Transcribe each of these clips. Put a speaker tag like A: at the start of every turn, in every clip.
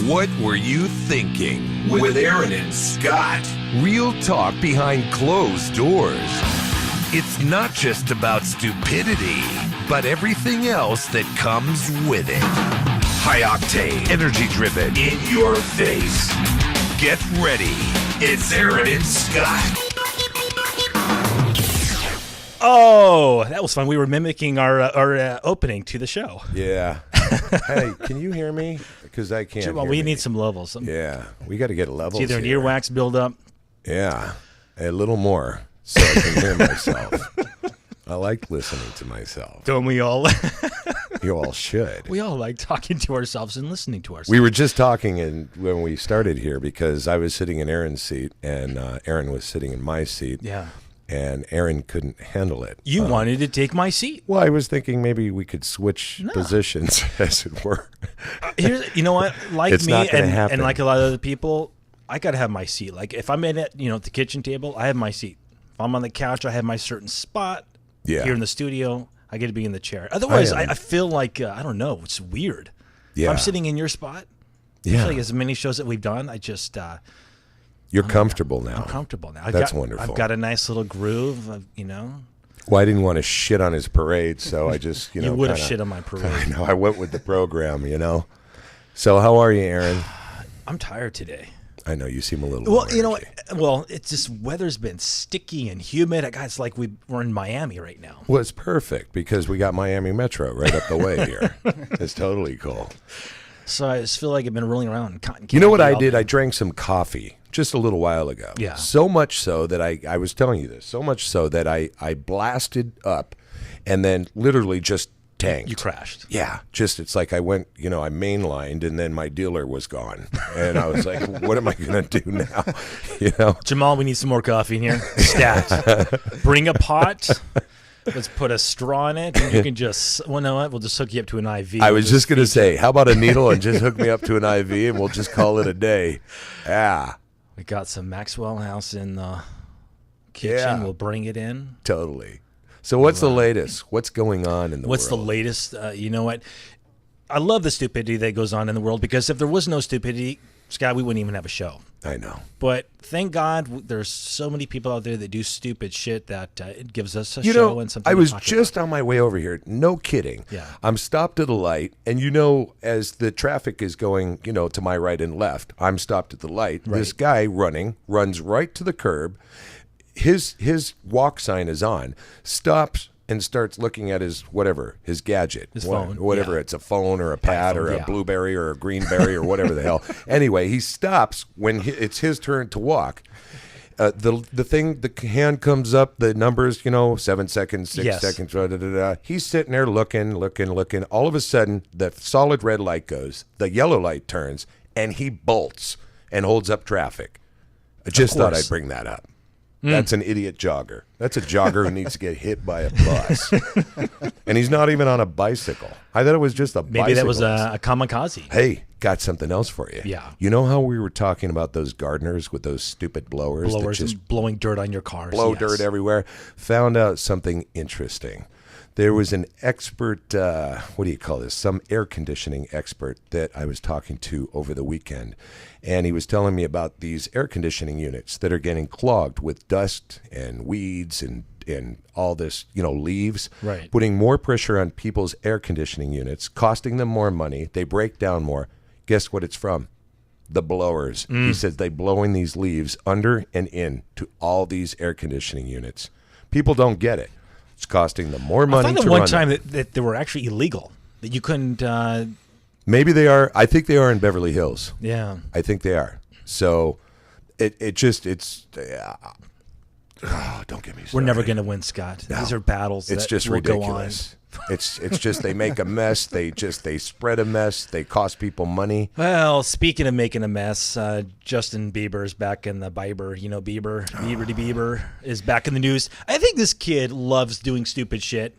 A: What were you thinking? With Aaron and Scott. Real talk behind closed doors. It's not just about stupidity, but everything else that comes with it. High octane, energy driven, in your face. Get ready. It's Aaron and Scott.
B: Oh, that was fun. We were mimicking our opening to the show.
C: Yeah. Hey, can you hear me? Because I can't.
B: Well,
C: hear
B: we
C: me.
B: need some levels.
C: Yeah, we got to get levels.
B: It's either an
C: here.
B: earwax buildup.
C: Yeah, a little more so I can hear myself. I like listening to myself.
B: Don't we all?
C: You all should.
B: We all like talking to ourselves and listening to ourselves.
C: We were just talking when we started here because I was sitting in Aaron's seat and Aaron was sitting in my seat.
B: Yeah.
C: And Aaron couldn't handle it.
B: You wanted to take my seat.
C: Well, I was thinking maybe we could switch positions, as it were.
B: You know what? Like
C: It's
B: me
C: not gonna happen.
B: and like a lot of other people, I got to have my seat. Like if I'm at the kitchen table, I have my seat. If I'm on the couch, I have my certain spot.
C: Yeah.
B: Here in the studio, I get to be in the chair. Otherwise, I feel like, I don't know, it's weird.
C: Yeah.
B: If I'm sitting in your spot,
C: Yeah.
B: like as many shows that we've done, I just...
C: You're comfortable now.
B: I'm comfortable now.
C: That's wonderful.
B: I've got a nice little groove,
C: Well, I didn't want to shit on his parade, so I just,
B: You would have shit on my parade.
C: I know. I went with the program, So how are you, Aaron?
B: I'm tired today.
C: I know you seem a little.
B: Well,
C: low
B: you know
C: energy.
B: what? Well, it's just weather's been sticky and humid. It's like we're in Miami right now.
C: Well, it's perfect because we got Miami Metro right up the way here. It's totally cool.
B: So I just feel like I've been rolling around in cotton candy.
C: You know what I
B: all
C: did?
B: day.
C: I drank some coffee just a little while ago.
B: Yeah.
C: So much so that I was telling you this. So much so that I blasted up, and then literally just tanked.
B: You crashed.
C: Yeah, it's like I went, I mainlined, and then my dealer was gone, and I was like, "What am I going to do now?"
B: Jamal, we need some more coffee in here. Stat. Bring a pot. Let's put a straw in it, and you can just. Well, know what? We'll just hook you up to an IV.
C: I was just going to say, how about a needle and just hook me up to an IV, and we'll just call it a day. Yeah.
B: We got some Maxwell House in the kitchen.
C: Yeah.
B: We'll bring it in.
C: Totally. So what's the latest? What's going on in the world?
B: What's the latest? You know what? I love the stupidity that goes on in the world because if there was no stupidity, Scott, we wouldn't even have a show.
C: I know.
B: But thank God there's so many people out there that do stupid shit that it gives us a show and something
C: I
B: to
C: was
B: talk
C: just on my way over here. No kidding.
B: Yeah.
C: I'm stopped at a light, and as the traffic is going, to my right and left, I'm stopped at the light.
B: Right.
C: This guy runs right to the curb. His walk sign is on. Stops and starts looking at his gadget,
B: His phone,
C: whatever.
B: yeah.
C: It's a phone or a pad
B: iPhone,
C: or a
B: yeah.
C: blueberry or a greenberry or whatever the hell. Anyway, he stops when it's his turn to walk. The hand comes up, the numbers, 7 seconds, 6
B: Yes.
C: seconds, da, da, da, da. He's sitting there looking. All of a sudden, the solid red light goes, the yellow light turns, and he bolts and holds up traffic. I just thought
B: course.
C: I'd bring that up. That's an idiot jogger. That's a jogger who needs to get hit by a bus. And he's not even on a bicycle. I thought it was just a bicycle.
B: Maybe that was a kamikaze.
C: Hey, got something else for you.
B: Yeah.
C: You know how we were talking about those gardeners with those stupid blowers that just
B: and blowing dirt on your cars.
C: blow
B: yes.
C: dirt everywhere? Found out something interesting. There was an expert, what do you call this? Some air conditioning expert that I was talking to over the weekend. And he was telling me about these air conditioning units that are getting clogged with dust and weeds and all this, leaves.
B: Right.
C: Putting more pressure on people's air conditioning units, costing them more money. They break down more. Guess what it's from? The blowers. He says they blowing these leaves under and in to all these air conditioning units. People don't get it. It's costing them more money
B: I
C: to
B: thought at
C: run
B: one time
C: them.
B: that they were actually illegal. That you couldn't.
C: Maybe they are. I think they are in Beverly Hills.
B: Yeah.
C: I think they are. So don't get me started.
B: We're never going to win, Scott.
C: No.
B: These are battles
C: It's
B: that
C: just
B: will
C: ridiculous. It's just they make a mess. They spread a mess. They cost people money.
B: go on. Well, speaking of making a mess, Justin Bieber is back in the Bieber. Bieber is back in the news. I think this kid loves doing stupid shit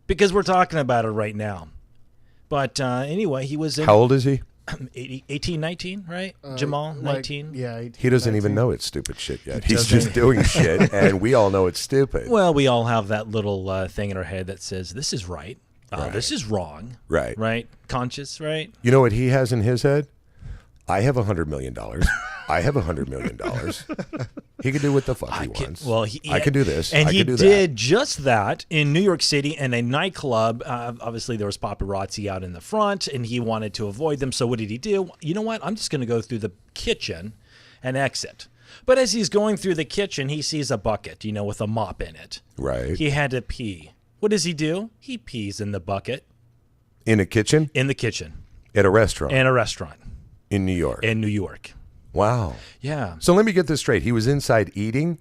B: because we're talking about it right now. But anyway, he was in
C: How old is he?
B: 18, 19, right? Jamal, 19?
D: Yeah. 18,
C: He doesn't
D: 19.
C: even know it's stupid shit yet. He's just doing shit, and we all know it's stupid.
B: Well, we all have that little thing in our head that says, this is right. This is wrong.
C: Right.
B: Right? Conscious, right?
C: You know what he has in his head? I have $100 million. I have $100 million. He can do what the fuck he wants.
B: Well,
C: I can do this.
B: And
C: I
B: he
C: can do
B: did
C: that.
B: just that in New York City in a nightclub. Obviously, there was paparazzi out in the front, and he wanted to avoid them. So what did he do? You know what? I'm just going to go through the kitchen and exit. But as he's going through the kitchen, he sees a bucket, with a mop in it.
C: Right.
B: He had to pee. What does he do? He pees in the bucket.
C: In a kitchen?
B: In the kitchen.
C: At a restaurant?
B: In a restaurant.
C: In New York?
B: In New York.
C: Wow.
B: Yeah.
C: So let me get this straight. He was inside eating?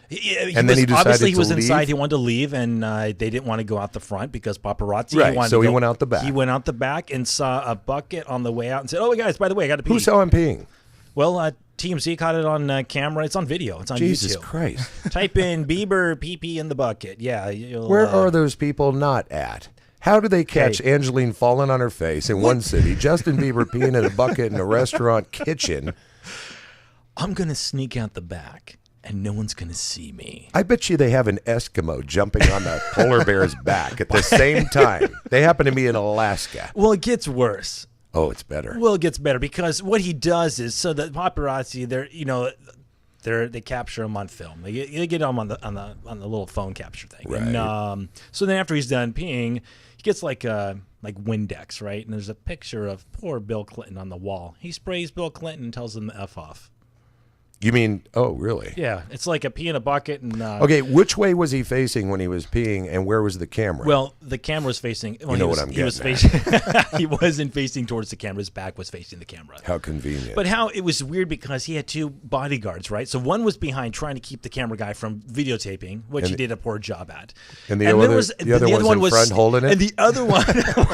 B: Then he decided obviously he was inside. He wanted to leave, and they didn't want to go out the front because paparazzi.
C: Right, so he went out the back.
B: He went out the back and saw a bucket on the way out and said, "Oh, guys, by the way, I got to pee."
C: Who saw him peeing?
B: Well, TMZ caught it on camera. It's on video. It's on
C: Jesus
B: YouTube.
C: Christ.
B: Type in Bieber pee-pee in the bucket. Yeah.
C: Where are those people not at? How do they catch Angeline falling on her face in one city, Justin Bieber peeing in a bucket in a restaurant kitchen?
B: I'm going to sneak out the back, and no one's going to see me.
C: I bet you they have an Eskimo jumping on the polar bear's back at the same time. They happen to be in Alaska.
B: Well, it gets worse.
C: Oh, it's better.
B: Well, it gets better because what he does is so the paparazzi, they capture him on film. They get him on the little phone capture thing.
C: Right.
B: And so then after he's done peeing, he gets like Windex, right? And there's a picture of poor Bill Clinton on the wall. He sprays Bill Clinton and tells him to F off.
C: You mean, oh, really?
B: Yeah, it's like a pee in a bucket. And
C: okay, which way was he facing when he was peeing, and where was the camera?
B: Well, the camera was facing. Well,
C: you know what I'm getting at.
B: He wasn't facing towards the camera. His back was facing the camera.
C: How convenient.
B: But how it was weird because he had two bodyguards, right? So one was behind trying to keep the camera guy from videotaping, which he did a poor job at.
C: And the other one's in front holding it?
B: And the other one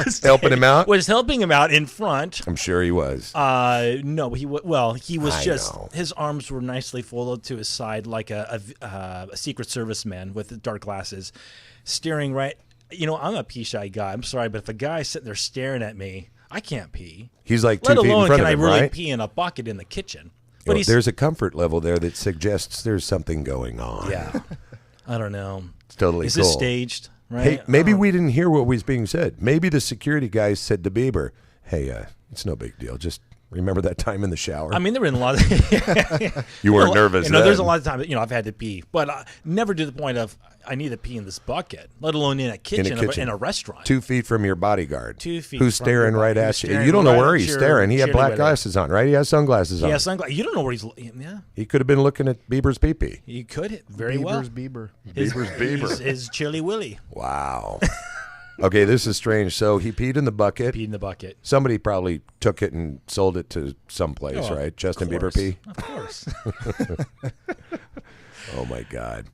B: was
C: helping him out?
B: Was helping him out in front.
C: I'm sure he was.
B: No, he was just
C: know.
B: his arms were nicely folded to his side like a Secret Service man with dark glasses, staring right. I'm a pee shy guy. I'm sorry, but if a guy's sitting there staring at me, I can't pee.
C: He's like 2
B: Let
C: feet in
B: alone
C: front
B: can
C: of him,
B: I really
C: right?
B: pee in a bucket in the kitchen. But
C: There's a comfort level there that suggests there's something going on.
B: Yeah, I don't know.
C: It's totally
B: Is
C: cool.
B: this staged? Right?
C: Hey, maybe we didn't hear what was being said. Maybe the security guys said to Bieber, "Hey, it's no big deal. Just remember that time in the shower."
B: I mean, there were a lot of.
C: You weren't nervous.
B: There's a lot of times I've had to pee, but never to the point of I need to pee in this bucket, let alone in a kitchen, in a restaurant.
C: 2 feet from your bodyguard.
B: 2 feet.
C: Who's
B: from
C: staring
B: your
C: right
B: body.
C: at you.
B: Staring
C: You don't know
B: right
C: where
B: at
C: he's
B: your
C: staring. He had black
B: cheerleader.
C: glasses on, right? He has sunglasses on.
B: Yeah, sunglasses. You don't know where he's. Yeah,
C: he could have been looking at Bieber's pee-pee.
B: he could very well.
D: Bieber.
C: Bieber's Bieber.
B: His Chili Willy.
C: Wow. Okay, this is strange. So he peed in the bucket.
B: Peed in the bucket.
C: Somebody probably took it and sold it to someplace, right? Justin Bieber pee?
B: Of course.
C: Oh, my God.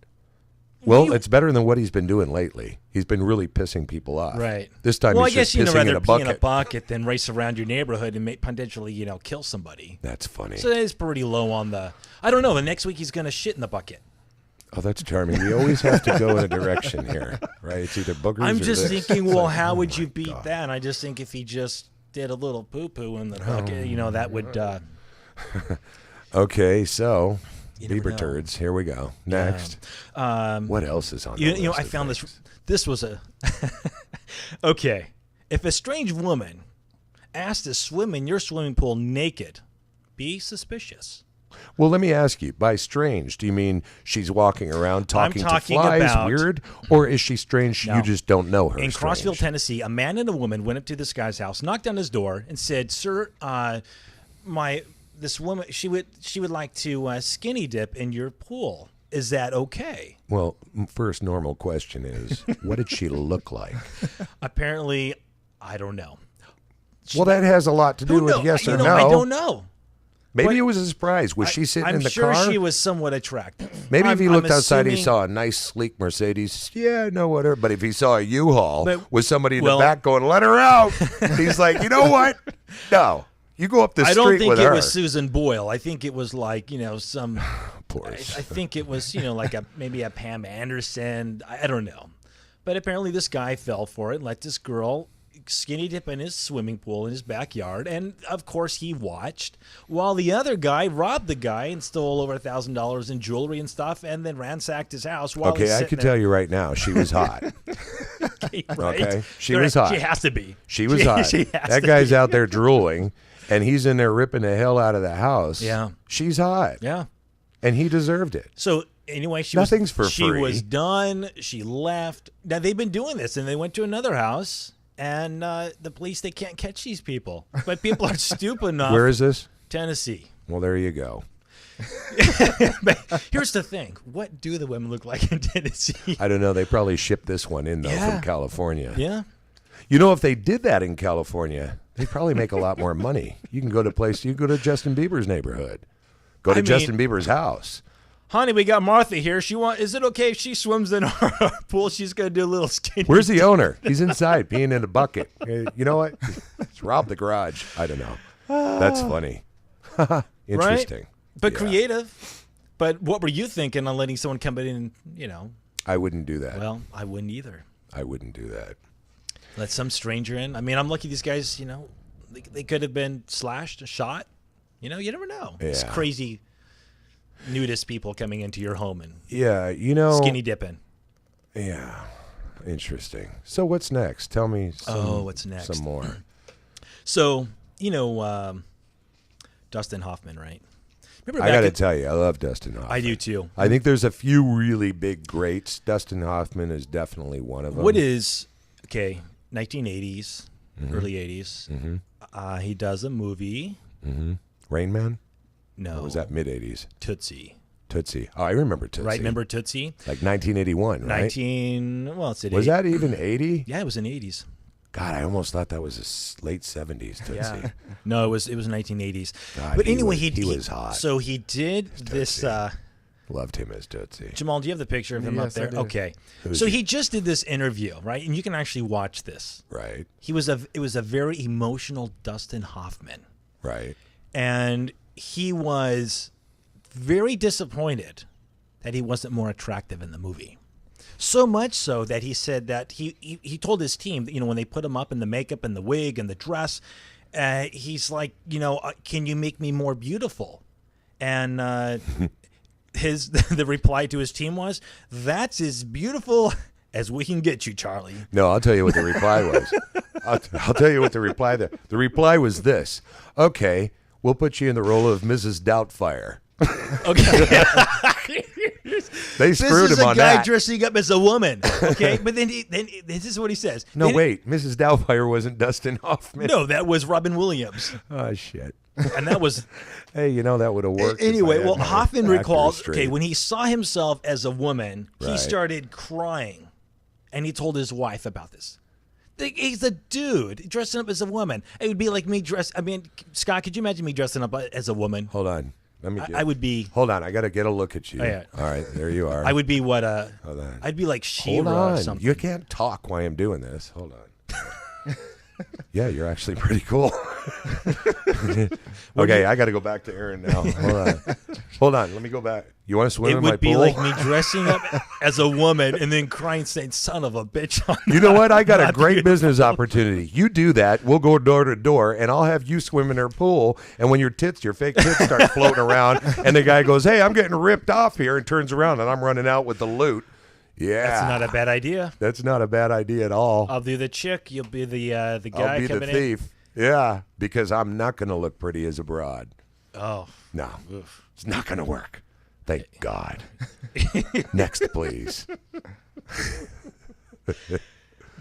C: Well, it's better than what he's been doing lately. He's been really pissing people off.
B: Right.
C: This time
B: well,
C: he's
B: I guess
C: just
B: you'd
C: pissing
B: rather
C: in a
B: pee
C: bucket.
B: in a bucket than race around your neighborhood and potentially, kill somebody.
C: That's funny.
B: So that is pretty low on the. I don't know. The next week he's going to shit in the bucket.
C: Oh, that's charming. We always have to go in a direction here, right? It's either boogers
B: I'm
C: or
B: just
C: this.
B: thinking,
C: It's
B: well,
C: like,
B: how
C: oh
B: would
C: my
B: you beat
C: God.
B: that? And I just think if he just did a little poo-poo in the bucket, that would.
C: Okay, so
B: You never
C: Bieber
B: know.
C: turds. Here we go. Next. What else is on the list
B: I
C: of
B: found
C: things?
B: this was a. Okay. If a strange woman asked to swim in your swimming pool naked, be suspicious.
C: Well, let me ask you, by strange, do you mean she's walking around talking
B: talking
C: to flies,
B: about-
C: weird? Or is she strange,
B: No.
C: you just don't know her?
B: In
C: strange?
B: Crossville, Tennessee, a man and a woman went up to this guy's house, knocked on his door, and said, "Sir, this woman she would like to skinny dip in your pool. Is that okay?"
C: Well, first normal question is, what did she look like?
B: Apparently, I don't know.
C: Well, that has a lot to do
B: Who
C: with
B: knows?
C: yes or no.
B: I don't know.
C: Maybe
B: But-
C: it was a surprise. Was she sitting
B: I'm
C: in the
B: sure
C: car?
B: she was somewhat attractive.
C: Maybe if he
B: I'm
C: looked outside, he
B: assuming-
C: saw a nice, sleek Mercedes. Yeah, no, whatever. But if he saw a U-Haul
B: But-
C: with somebody in
B: well-
C: the back going, "Let her out," he's like, you know what? No, you go up the
B: I
C: street
B: don't think
C: with
B: it
C: her.
B: was Susan Boyle. I think it was like some.
C: Poor
B: I think it was like maybe a Pam Anderson. I don't know, but apparently this guy fell for it and let this girl skinny dip in his swimming pool in his backyard, and of course he watched while the other guy robbed the guy and stole over $1,000 in jewelry and stuff, and then ransacked his house. While he's
C: Okay, I
B: sitting
C: can
B: there.
C: tell you right now, she was hot.
B: Okay, right?
C: Okay. She was hot.
B: She has to be.
C: She was hot.
B: She has
C: That
B: to
C: guy's
B: be.
C: out there drooling, and he's in there ripping the hell out of the house.
B: Yeah.
C: She's hot.
B: Yeah.
C: And he deserved it.
B: So anyway,
C: Nothing's for
B: she
C: free.
B: was done. She left. Now they've been doing this, and they went to another house, and the police, they can't catch these people. But people are stupid enough.
C: Where is this?
B: Tennessee.
C: Well, there you go.
B: But here's the thing: what do the women look like in Tennessee?
C: I don't know. They probably shipped this one in, though,
B: Yeah.
C: from California.
B: Yeah.
C: You know, if they did that in California, they'd probably make a lot more money. You can go to you go to Justin Bieber's neighborhood. Go to
B: I mean-
C: Justin Bieber's house.
B: Honey, we got Martha here. Is it okay if she swims in our pool? She's gonna do a little skinny.
C: Where's the owner? He's inside peeing in a bucket. You know what? Let's rob the garage. I don't know. That's funny. Interesting.
B: Right? But
C: Yeah.
B: creative. But what were you thinking on letting someone come in?
C: I wouldn't do that.
B: Well, I wouldn't either.
C: I wouldn't do that.
B: Let some stranger in. I mean, I'm lucky these guys, they could have been slashed, shot. You never know. It's
C: Yeah.
B: crazy nudist people coming into your home and
C: Yeah, you know.
B: skinny dipping.
C: Yeah. Interesting. So what's next? Tell me
B: What's next?
C: some more.
B: So, Dustin Hoffman, right? Remember
C: I got to
B: in-
C: tell you, I love Dustin Hoffman.
B: I do too.
C: I think there's a few really big greats. Dustin Hoffman is definitely one of them.
B: What is, 1980s,
C: Mm-hmm.
B: early 80s. He does a movie.
C: Rain Man?
B: No.
C: Or was that mid 80s?
B: Tootsie?
C: Tootsie. Oh, I remember Tootsie.
B: Right? Remember Tootsie?
C: Like 1981, right?
B: It's
C: Was that even 80?
B: Yeah, it was in the 80s.
C: God, I almost thought that was late 70s Tootsie.
B: Yeah. No, it was 1980s.
C: God,
B: but
C: he
B: anyway,
C: was- he was hot.
B: So he did this.
C: Loved him as Tootsie.
B: Jamal, do you have the picture of him up
D: Yes, I
B: there?
D: do.
B: Okay.
C: Who's
B: So
C: he?
B: he just did this interview, right? And you can actually watch this.
C: Right,
B: It was a very emotional Dustin Hoffman,
C: right.
B: and he was very disappointed that he wasn't more attractive in the movie. So much so that he said that he told his team that, when they put him up in the makeup and the wig and the dress, he's like, can you make me more beautiful? And the reply to his team was, "That's as beautiful as we can get you, Charlie."
C: No, I'll tell you what the reply was. I'll tell you what the reply there. The reply was this. Okay, we'll put you in the role of Mrs. Doubtfire.
B: Okay.
C: They screwed
B: This is
C: him
B: a
C: on
B: guy
C: that.
B: dressing up as a woman. Okay, but then this is what he says.
C: No,
B: Then-
C: wait. Mrs. Doubtfire wasn't Dustin Hoffman.
B: No, that was Robin Williams,
C: Oh, shit.
B: and that was
C: Hey, that would have worked. if I
B: anyway.
C: had
B: Well,
C: my
B: Hoffman
C: actors
B: recalled.
C: straight.
B: Okay, when he saw himself as a woman, he
C: Right.
B: started crying, and he told his wife about this. He's a dude dressing up as a woman. It would be like me Scott, could you imagine me dressing up as a woman?
C: Hold on. Let me get,
B: I would be.
C: Hold on. I got to get a look at you.
B: Oh, yeah.
C: All right. There you are.
B: I would be what?
C: Hold on.
B: I'd be like
C: Hold
B: She-Ra or
C: on.
B: something.
C: You can't talk while I'm doing this. Hold on. Yeah, you're actually pretty cool. Okay, I got to go back to Aaron now. Hold on. Let me go back. You want to swim
B: It
C: in my
B: would be
C: pool?
B: like me dressing up as a woman and then crying, saying, "Son of a bitch!"
C: You know what? I got a great business opportunity. You do that. We'll go door to door, and I'll have you swim in her pool. And when your fake tits start floating around, and the guy goes, "Hey, I'm getting ripped off here," and turns around, and I'm running out with the loot. Yeah,
B: That's not a bad idea.
C: That's not a bad idea at all.
B: I'll be the chick. You'll be the guy
C: I'll be the
B: coming in.
C: thief. Yeah, because I'm not going to look pretty as a broad.
B: Oh,
C: No, it's not going to work. Thank God. Next, please.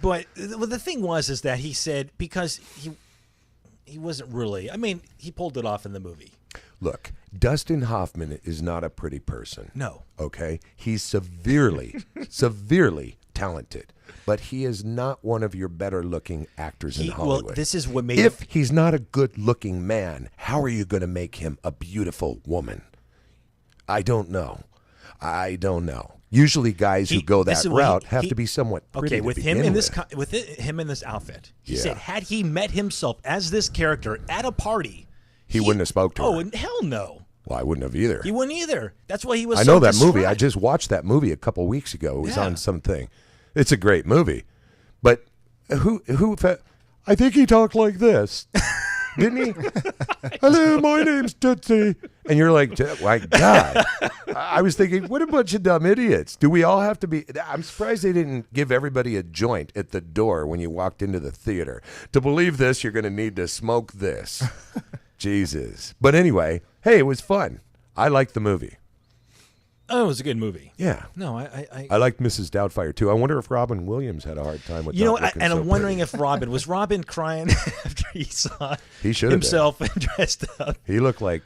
B: but the thing is that he said because he wasn't really. I mean, he pulled it off in the movie.
C: Look, Dustin Hoffman is not a pretty person.
B: No.
C: Okay? He's severely, severely talented, but he is not one of your better looking actors in Hollywood.
B: Well, this is what made
C: If he's not a good looking man, how are you going to make him a beautiful woman? I don't know. Usually guys who go that route have to be somewhat pretty
B: okay
C: to
B: with
C: begin
B: him in this
C: with.
B: him in this outfit. He
C: Yeah.
B: said had he met himself as this character at a party,
C: He wouldn't have spoke to her.
B: Oh, and hell no.
C: Well, I wouldn't have either.
B: He wouldn't either. That's why he was.
C: I
B: so
C: know that movie. I
B: distraught.
C: just watched that movie a couple weeks ago. It was
B: Yeah.
C: on something. It's a great movie. But who I think he talked like this. Didn't he? Hello, my name's Tootsie. And you're like, my God. I was thinking, what a bunch of dumb idiots. Do we all have to be? I'm surprised they didn't give everybody a joint at the door when you walked into the theater. To believe this, you're going to need to smoke this. Jesus. But anyway, hey, it was fun. I liked the movie.
B: Oh, it was a good movie.
C: Yeah.
B: No,
C: I liked Mrs. Doubtfire, too. I wonder if Robin Williams had a hard time with that.
B: And I'm wondering if was Robin crying after he saw
C: he should
B: himself dressed up.
C: He looked like,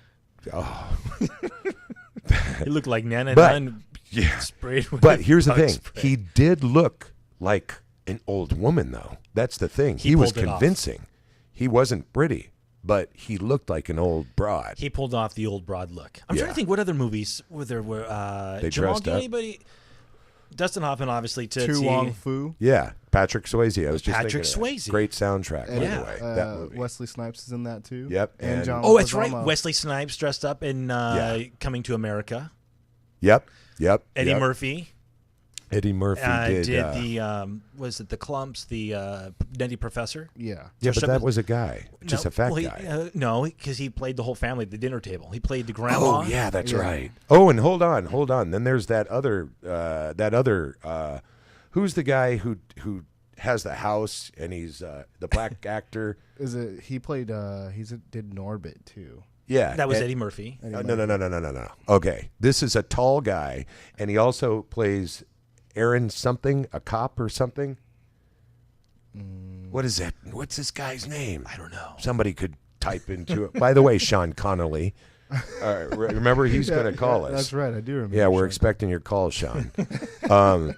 B: He looked like Nana
C: But-
B: Dunn
C: yeah.
B: sprayed with
C: But here's the
B: bug
C: thing.
B: spray.
C: He did look like an old woman, though. That's the thing. He was
B: pulled it off.
C: convincing. He wasn't pretty, but he looked like an old broad.
B: He pulled off the old broad look. I'm trying
C: Yeah.
B: to think what other movies were there.
C: They
B: Jamal,
C: dressed
B: do
C: up?
B: anybody? Dustin Hoffman, obviously.
D: Tu
B: Tootsie.
D: Wong Fu.
C: Yeah, Patrick Swayze. I was just
B: Patrick
C: thinking of that.
B: Swayze.
C: Great soundtrack, by
B: Yeah.
C: the way. That movie.
D: Wesley Snipes is in that too.
C: Yep,
D: And
C: and-
D: John
B: Oh, that's right.
D: Leguizamo.
B: Wesley Snipes dressed up in Coming to America.
C: Yep.
B: Eddie
C: yep.
B: Murphy
C: Eddie Murphy did.
B: the was it the Clumps, the Nutty Professor?
D: Yeah.
C: yeah,
B: dressed
C: but
B: up
C: that
B: as-
C: was a guy, just a fat
B: well,
C: guy.
B: No, because he played the whole family at the dinner table. He played the grandma.
C: Oh yeah, that's
D: Yeah.
C: right. Oh, and hold on. Then there's that other who's the guy who has the house and he's the black actor.
D: Is it? He played. Did Norbit too.
C: Yeah,
B: That was
C: and-
B: Eddie Murphy.
C: No. Okay, this is a tall guy, and he also plays Aaron something, a cop or something. What is that? What's this guy's name?
B: I don't know.
C: Somebody could type into it. By the way, Sean Connolly. Remember, he's going to call us.
D: That's right. I do remember.
C: Yeah, we're
D: Sean.
C: expecting your call, Sean.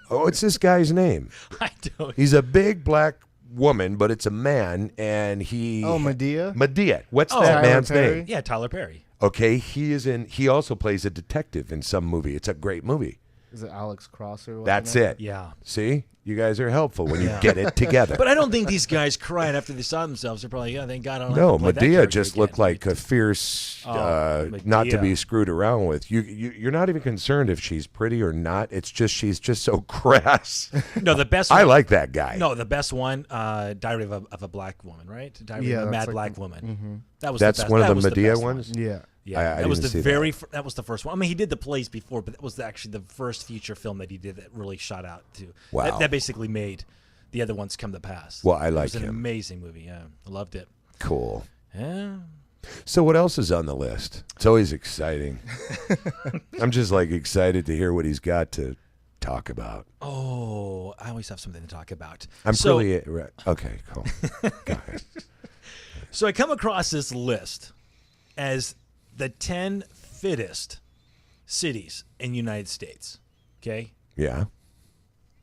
C: What's this guy's name?
B: I don't.
C: He's a big black woman, but it's a man, and he.
D: Oh, Medea.
C: Medea. What's
B: Oh,
C: that
D: Tyler
C: man's
D: Perry?
C: name?
B: Yeah, Tyler Perry.
C: Okay, he also plays a detective in some movie. It's a great movie.
D: Is it Alex Cross or?
C: That's
D: wasn't
C: it.
B: Yeah.
C: See, you guys are helpful when you
B: Yeah.
C: get it together.
B: But I don't think these guys cried after they saw themselves. They're probably, thank God I don't have
C: No,
B: to play that
C: Medea
B: character
C: just
B: again.
C: looked like a fierce, not to be
B: Medea.
C: screwed around with. You're not even concerned if she's pretty or not. It's just she's just so crass.
B: No, the best
C: I
B: one,
C: like that guy.
B: No, the best one, Diary of a Black Woman, right? Diary
D: Yeah,
B: of a
D: that's
B: Mad
D: like
B: Black Woman.
D: Mm-hmm.
B: That was
C: That's
B: the best.
C: one of
B: that
C: the
B: was
C: Medea
B: best
C: ones?
B: one.
D: Yeah.
B: Yeah,
C: I
B: that was
C: didn't
B: the
C: see that.
B: that was the first one. I mean, he did the plays before, but that was actually the first feature film that he did that really shot out to.
C: Wow.
B: That basically made the other ones come to pass.
C: Well, I
B: It
C: like
B: was an
C: him.
B: amazing movie. Yeah, I loved it.
C: Cool.
B: Yeah.
C: So what else is on the list? It's always exciting. I'm just like excited to hear what he's got to talk about.
B: Oh, I always have something to talk about.
C: I'm
B: so,
C: really okay. Cool. Go ahead.
B: So I come across this list as the 10 fittest cities in the United States. Okay,
C: Yeah.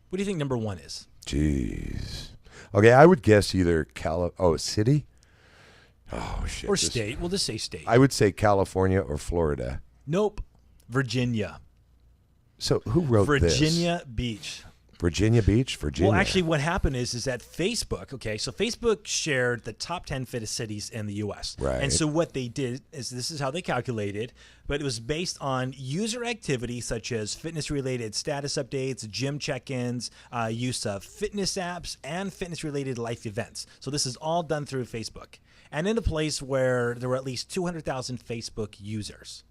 B: what do you think number one is?
C: Jeez. Okay, I would guess either city. Oh shit.
B: Or
C: This-
B: state? We'll just say state.
C: I would say California or Florida.
B: Nope. Virginia.
C: So who wrote this?
B: Virginia Beach.
C: Virginia Beach, Virginia.
B: Well, actually, what happened is that Facebook, okay, so Facebook shared the top 10 fittest cities in the U.S.
C: Right.
B: And so what they did is this is how they calculated, but it was based on user activity such as fitness-related status updates, gym check-ins, use of fitness apps, and fitness-related life events. So this is all done through Facebook. And in a place where there were at least 200,000 Facebook users.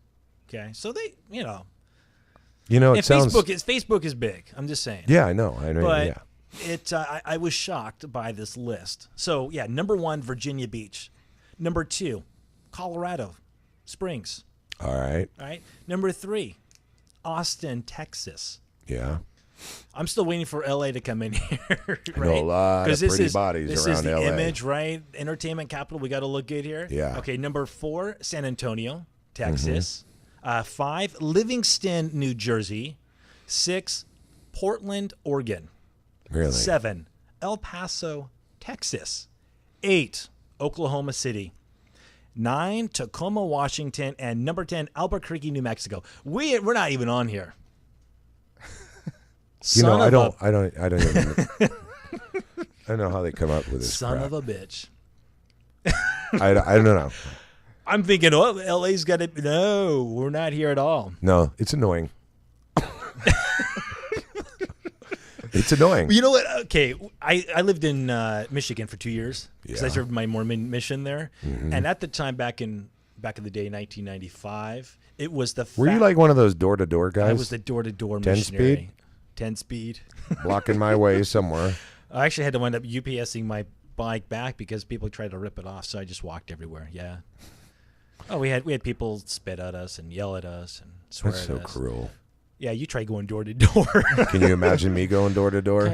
B: Okay, so they,
C: it
B: if
C: sounds.
B: Facebook is big. I'm just saying.
C: Yeah, I know.
B: But
C: Yeah.
B: I was shocked by this list. So yeah, number one, Virginia Beach. Number two, Colorado Springs.
C: All right.
B: All right. Number three, Austin, Texas.
C: Yeah.
B: I'm still waiting for LA to come in here. Right?
C: I know a lot of
B: 'Cause this
C: pretty
B: is,
C: bodies
B: this
C: around
B: is the
C: LA.
B: image, right? Entertainment capital. We got to look good here.
C: Yeah.
B: Okay. Number four, San Antonio, Texas.
C: Mm-hmm.
B: 5, Livingston, New Jersey. 6, Portland, Oregon.
C: Really.
B: 7, El Paso, Texas. 8, Oklahoma City. 9, Tacoma, Washington, and number 10, Albuquerque, New Mexico. We're not even on here.
C: I don't even. I don't know how they come up with this.
B: Son
C: crap.
B: of a bitch.
C: I don't know.
B: I'm thinking, oh, LA's got it. No, we're not here at all.
C: No, it's annoying. It's annoying.
B: You know what? Okay, I lived in Michigan for 2 years because I
C: Yeah.
B: served my Mormon mission there,
C: Mm-hmm.
B: and at the time, back in the day, 1995, it was the.
C: Were you like one of those door-to-door guys?
B: I was the door-to-door
C: 10
B: missionary.
C: speed?
B: 10 speed.
C: blocking my way somewhere.
B: I actually had to wind up UPSing my bike back because people tried to rip it off, so I just walked everywhere. Yeah. Oh, we had people spit at us and yell at us and swear
C: That's
B: at
C: so
B: us.
C: cruel.
B: Yeah, you try going door to door.
C: Can you imagine me going door to door?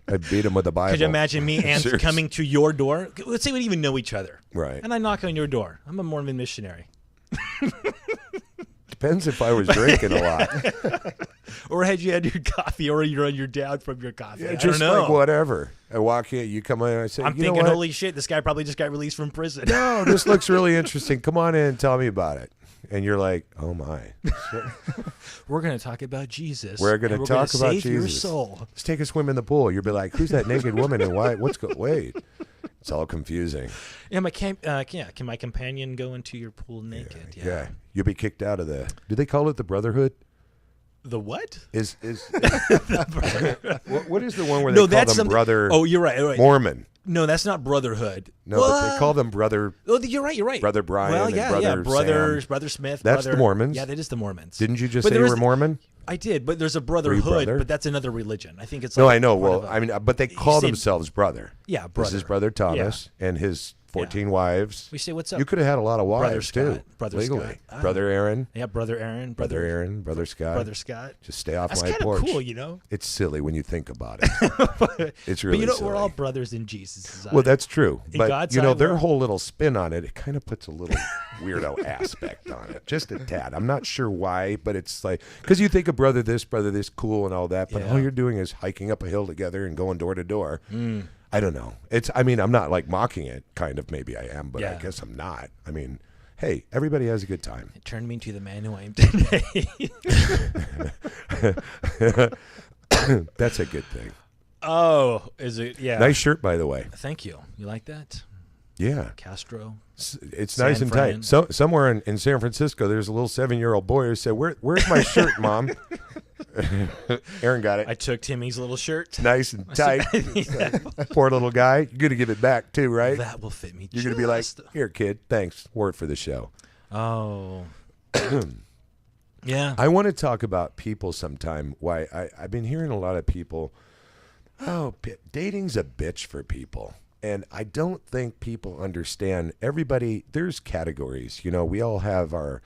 C: I'd beat him with a Bible.
B: Could you imagine me and
C: Seriously.
B: coming to your door? Let's say we didn't even know each other.
C: Right.
B: And I knock on your door. I'm a Mormon missionary.
C: Depends if I was drinking a lot.
B: Or had you had your coffee, or you run your dad from your coffee.
C: Yeah,
B: I
C: just
B: don't know.
C: like whatever. I walk in, you come in, and I say,
B: I'm
C: you know
B: thinking,
C: what?
B: holy shit, this guy probably just got released from prison.
C: No, this looks really interesting. Come on in and tell me about it. And you're like, oh my.
B: We're going to talk about Jesus.
C: We're going
B: and
C: to talk
B: gonna
C: about
B: save your
C: Jesus.
B: soul.
C: Let's take a swim in the pool. You'll be like, who's that naked woman and why? Wait. It's all confusing.
B: Yeah, can my companion go into your pool naked?
C: Yeah. You'll be kicked out of the, do they call it the Brotherhood?
B: The what?
C: Is what is the one where they
B: No,
C: call
B: that's
C: them
B: something-
C: brother
B: Oh, you're right.
C: Mormon?
B: No, that's not brotherhood.
C: No, but they call them brother.
B: Oh, you're right.
C: Brother Brian
B: Well,
C: and
B: yeah,
C: Brother
B: brothers,
C: Sam.
B: Brother Smith.
C: That's
B: brother,
C: the Mormons.
B: Yeah, that is the Mormons.
C: Didn't you just
B: But
C: say
B: there
C: you
B: is
C: were Mormon?
B: I did, but there's a
C: Were you
B: brotherhood,
C: brother?
B: but that's another religion. I think it's
C: No,
B: like
C: I know.
B: part
C: Well,
B: of a-
C: I mean, but they call
B: say-
C: themselves brother.
B: Yeah,
C: This is
B: brother.
C: Brother Thomas and his 14 wives.
B: We say, what's up?
C: You could have had a lot of wives
B: Scott.
C: too.
B: Brother
C: legally.
B: Scott. Ah.
C: Brother Aaron,
B: Yeah, Brother Aaron.
C: Brother Aaron, Brother Scott.
B: Brother Scott.
C: Just stay off
B: That's
C: my
B: kind of
C: porch.
B: cool, you know?
C: It's silly when you think about it. It's really
B: but you know,
C: silly.
B: we're all brothers in Jesus' eyes.
C: Well, that's true.
B: In
C: But,
B: God's
C: you know,
B: eye,
C: their
B: we're-
C: whole little spin on it, it kind of puts a little weirdo aspect on it. Just a tad. I'm not sure why, but it's like, because you think of brother this, cool and all that, but
B: Yeah.
C: all you're doing is hiking up a hill together and going door to door. I don't know. I'm not like mocking it, kind of. Maybe I am, but I
B: Yeah.
C: guess I'm not. I mean, hey, everybody has a good time.
B: It turned me into the man who I am today.
C: That's a good thing.
B: Oh, is it? Yeah.
C: Nice shirt, by the way.
B: Thank you. You like that?
C: Yeah.
B: Castro.
C: It's
B: San
C: nice and
B: Fran.
C: tight. So somewhere in San Francisco, there's a little 7-year-old boy who said, "Where's my shirt, Mom?" Aaron got it.
B: I took Timmy's little shirt.
C: Nice and tight. Poor little guy. You're gonna give it back too, right?
B: That will fit me.
C: You're gonna be like,
B: just-
C: "Here, kid. Thanks. Wore it for the show."
B: oh. Yeah.
C: I want to talk about people sometime. Why I've been hearing a lot of people. Oh, dating's a bitch for people. And I don't think people understand. Everybody, there's categories. You know, we all have our,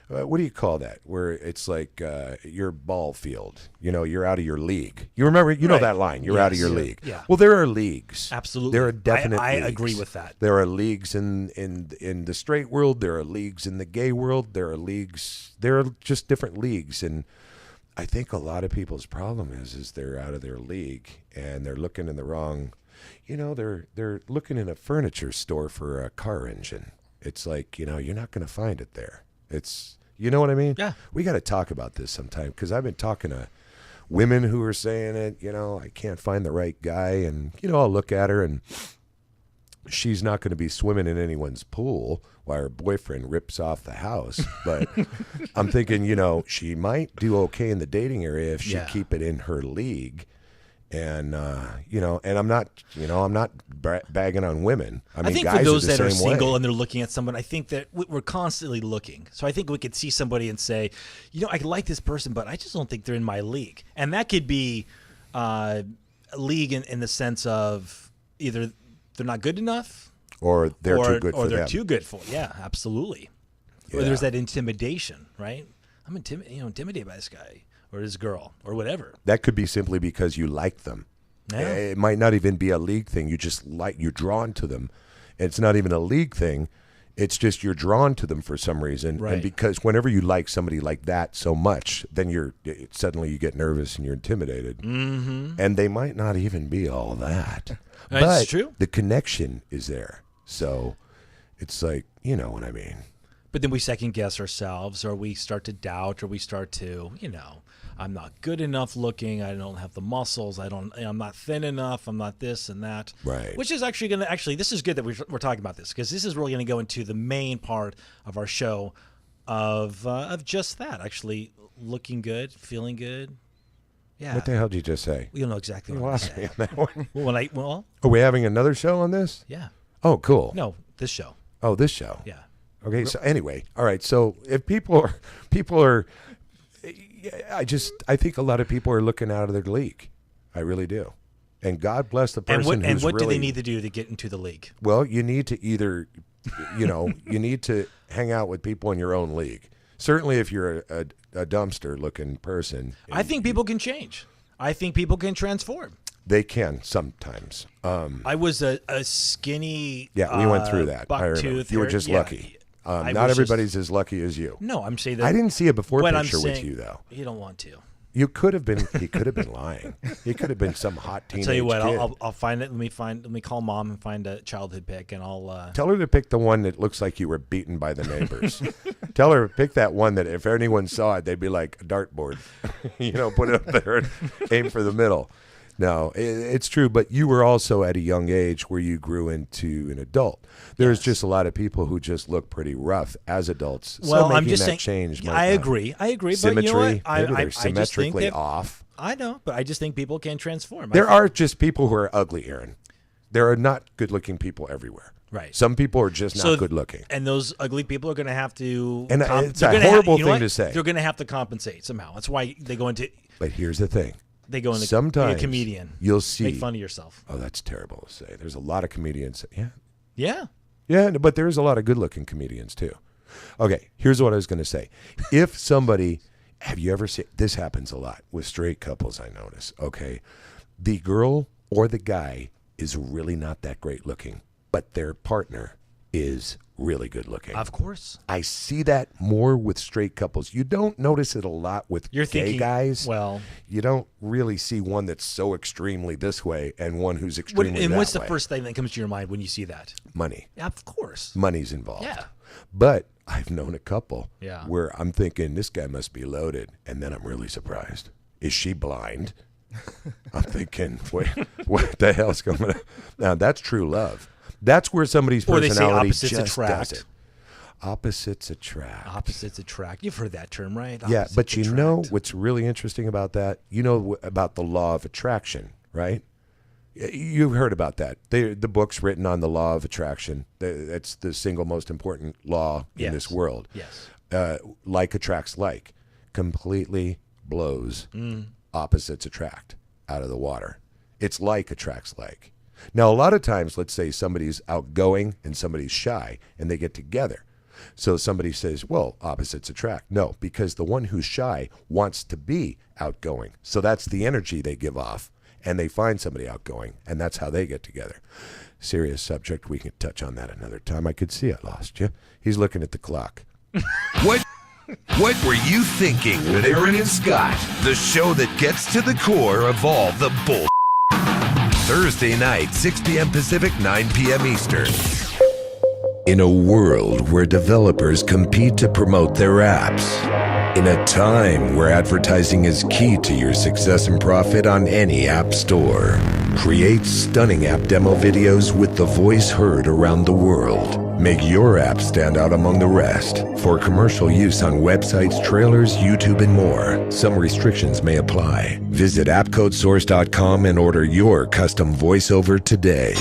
C: what do you call that? Where it's like your ball field. You know, you're out of your league. You remember, you know
B: Right.
C: that line. You're out of
B: Yes.
C: your
B: Yeah.
C: league.
B: Yeah.
C: Well, there are leagues.
B: Absolutely.
C: There are definite
B: I
C: leagues.
B: agree with that.
C: There are leagues in the straight world. There are leagues in the gay world. There are leagues. There are just different leagues. And I think a lot of people's problem is they're out of their league and they're looking in the wrong. You know, they're looking in a furniture store for a car engine. It's like, you know, you're not going to find it there. It's, you know what I mean?
B: Yeah.
C: We got to talk about this sometime because I've been talking to women who are saying it, you know, I can't find the right guy. And, you know, I'll look at her and she's not going to be swimming in anyone's pool while her boyfriend rips off the house. But I'm thinking, you know, she might do okay in the dating area if she
B: Yeah.
C: keep it in her league. And, you know, and I'm not bagging on women. I mean,
B: think
C: guys
B: for those
C: are the
B: that are
C: same
B: single
C: way.
B: and they're looking at someone, I think that we're constantly looking. So I think we could see somebody and say, you know, I like this person, but I just don't think they're in my league. And that could be a league in the sense of either they're not good enough
C: Or they're
B: or,
C: too good
B: or
C: for
B: they're
C: them.
B: too good for. Yeah, absolutely. Or
C: Yeah.
B: there's that intimidation, right? I'm intimidated by this guy or this girl or whatever.
C: That could be simply because you like them.
B: Yeah.
C: It might not even be a league thing. You just you're drawn to them. It's not even a league thing. It's just you're drawn to them for some reason.
B: Right.
C: And because whenever you like somebody like that so much, then suddenly you get nervous and you're intimidated. Mm-hmm. And they might not even be all that.
B: That's
C: but
B: true.
C: The connection is there. So it's like, you know what I mean.
B: But then we second guess ourselves, or we start to doubt, or we start to, you know, I'm not good enough looking. I don't have the muscles. I'm not thin enough. I'm not this and that.
C: Right.
B: Which is actually this is good that we're talking about this, because this is really going to go into the main part of our show of just that, actually looking good, feeling good. Yeah.
C: What the hell did you just say?
B: You'll know exactly
C: You
B: what I
C: lost me
B: said.
C: on that one.
B: Well,
C: Are we having another show on this?
B: yeah.
C: Oh, cool.
B: No, this show.
C: Oh, this show.
B: Yeah.
C: Okay. So anyway, all right. So if people are, I think a lot of people are looking out of their league. I really do. And God bless the person
B: And
C: who's
B: what do
C: really,
B: they need to do to get into the league?
C: Well, you need to either, you need to hang out with people in your own league. Certainly, if you're a dumpster-looking person,
B: I think people can change. I think people can transform.
C: they can sometimes.
B: I was a skinny.
C: Yeah, we went through that. I remember.
B: buck-tooth
C: You were
B: hair-
C: just
B: yeah.
C: lucky.
B: I
C: Not
B: was
C: everybody's as lucky as you.
B: No, I'm saying that.
C: I didn't see a before
B: what
C: picture
B: I'm
C: with
B: saying,
C: you, though.
B: You don't want to.
C: You could have been. He could have been lying. He could have been some hot teenage
B: Tell you what,
C: kid.
B: I'll find it. Let me call mom and find a childhood pic, and I'll.
C: Tell her to pick the one that looks like you were beaten by the neighbors. Tell her to pick that one that if anyone saw it, they'd be like a dartboard. Put it up there and aim for the middle. No, it's true. But you were also at a young age where you grew into an adult. There's
B: Yes.
C: just a lot of people who just look pretty rough as adults.
B: Well,
C: so
B: I'm
C: making
B: just
C: that
B: saying.
C: change. might
B: I
C: not.
B: agree. But
C: Symmetry.
B: you know what? I
C: Maybe they're
B: just think
C: symmetrically
B: that,
C: off.
B: I know, but I just think people can transform.
C: There are just people who are ugly, Aaron. There are not good-looking people everywhere.
B: Right.
C: Some people are just not good-looking.
B: And those ugly people are going to have to.
C: And it's
B: they're
C: a
B: gonna
C: horrible
B: you know
C: thing
B: what?
C: to say.
B: They're going to have to compensate somehow. That's why they go into.
C: But here's the thing.
B: They go into.
C: Sometimes
B: be a comedian.
C: you'll see.
B: Make fun of yourself.
C: Oh, that's terrible to say. There's a lot of comedians. Yeah.
B: Yeah.
C: Yeah, but there's a lot of good-looking comedians, too. Okay, here's what I was going to say. If somebody, have you ever seen, this happens a lot with straight couples, I notice, okay? The girl or the guy is really not that great looking, but their partner is really good looking.
B: Of course.
C: I see that more with straight couples. You don't notice it a lot with
B: You're
C: gay
B: thinking,
C: guys.
B: well,
C: you don't really see one that's so extremely this way and one who's extremely
B: and
C: that
B: what's the
C: way.
B: first thing that comes to your mind when you see that?
C: Money.
B: Yeah, of course.
C: Money's involved.
B: Yeah.
C: But I've known a couple
B: Yeah.
C: where I'm thinking this guy must be loaded, and then I'm really surprised. Is she blind? I'm thinking, wait, what the hell's going on? Now that's true love. That's where somebody's
B: Or they say
C: personality
B: opposites
C: just
B: attract.
C: does it. Opposites attract.
B: Opposites attract. You've heard that term, right?
C: Yeah,
B: Opposites
C: but you know
B: attract.
C: what's really interesting about that? You know about the law of attraction, right? You've heard about that. The book's written on the law of attraction. That's the single most important law in
B: Yes.
C: this world.
B: Yes.
C: Like attracts like. Completely blows opposites attract out of the water. It's like attracts like. Now, a lot of times, let's say somebody's outgoing and somebody's shy, and they get together. So somebody says, well, opposites attract. No, because the one who's shy wants to be outgoing. So that's the energy they give off. And they find somebody outgoing, and that's how they get together. Serious subject. We can touch on that another time. I could see I lost you. He's looking at the clock.
A: What were you thinking with Aaron and Scott? The show that gets to the core of all the bull. Thursday night, 6 p.m. Pacific, 9 p.m. Eastern. In a world where developers compete to promote their apps, in a time where advertising is key to your success and profit on any app store, create stunning app demo videos with the voice heard around the world. Make your app stand out among the rest. For commercial use on websites, trailers, YouTube, and more, some restrictions may apply. Visit appcodesource.com and order your custom voiceover today.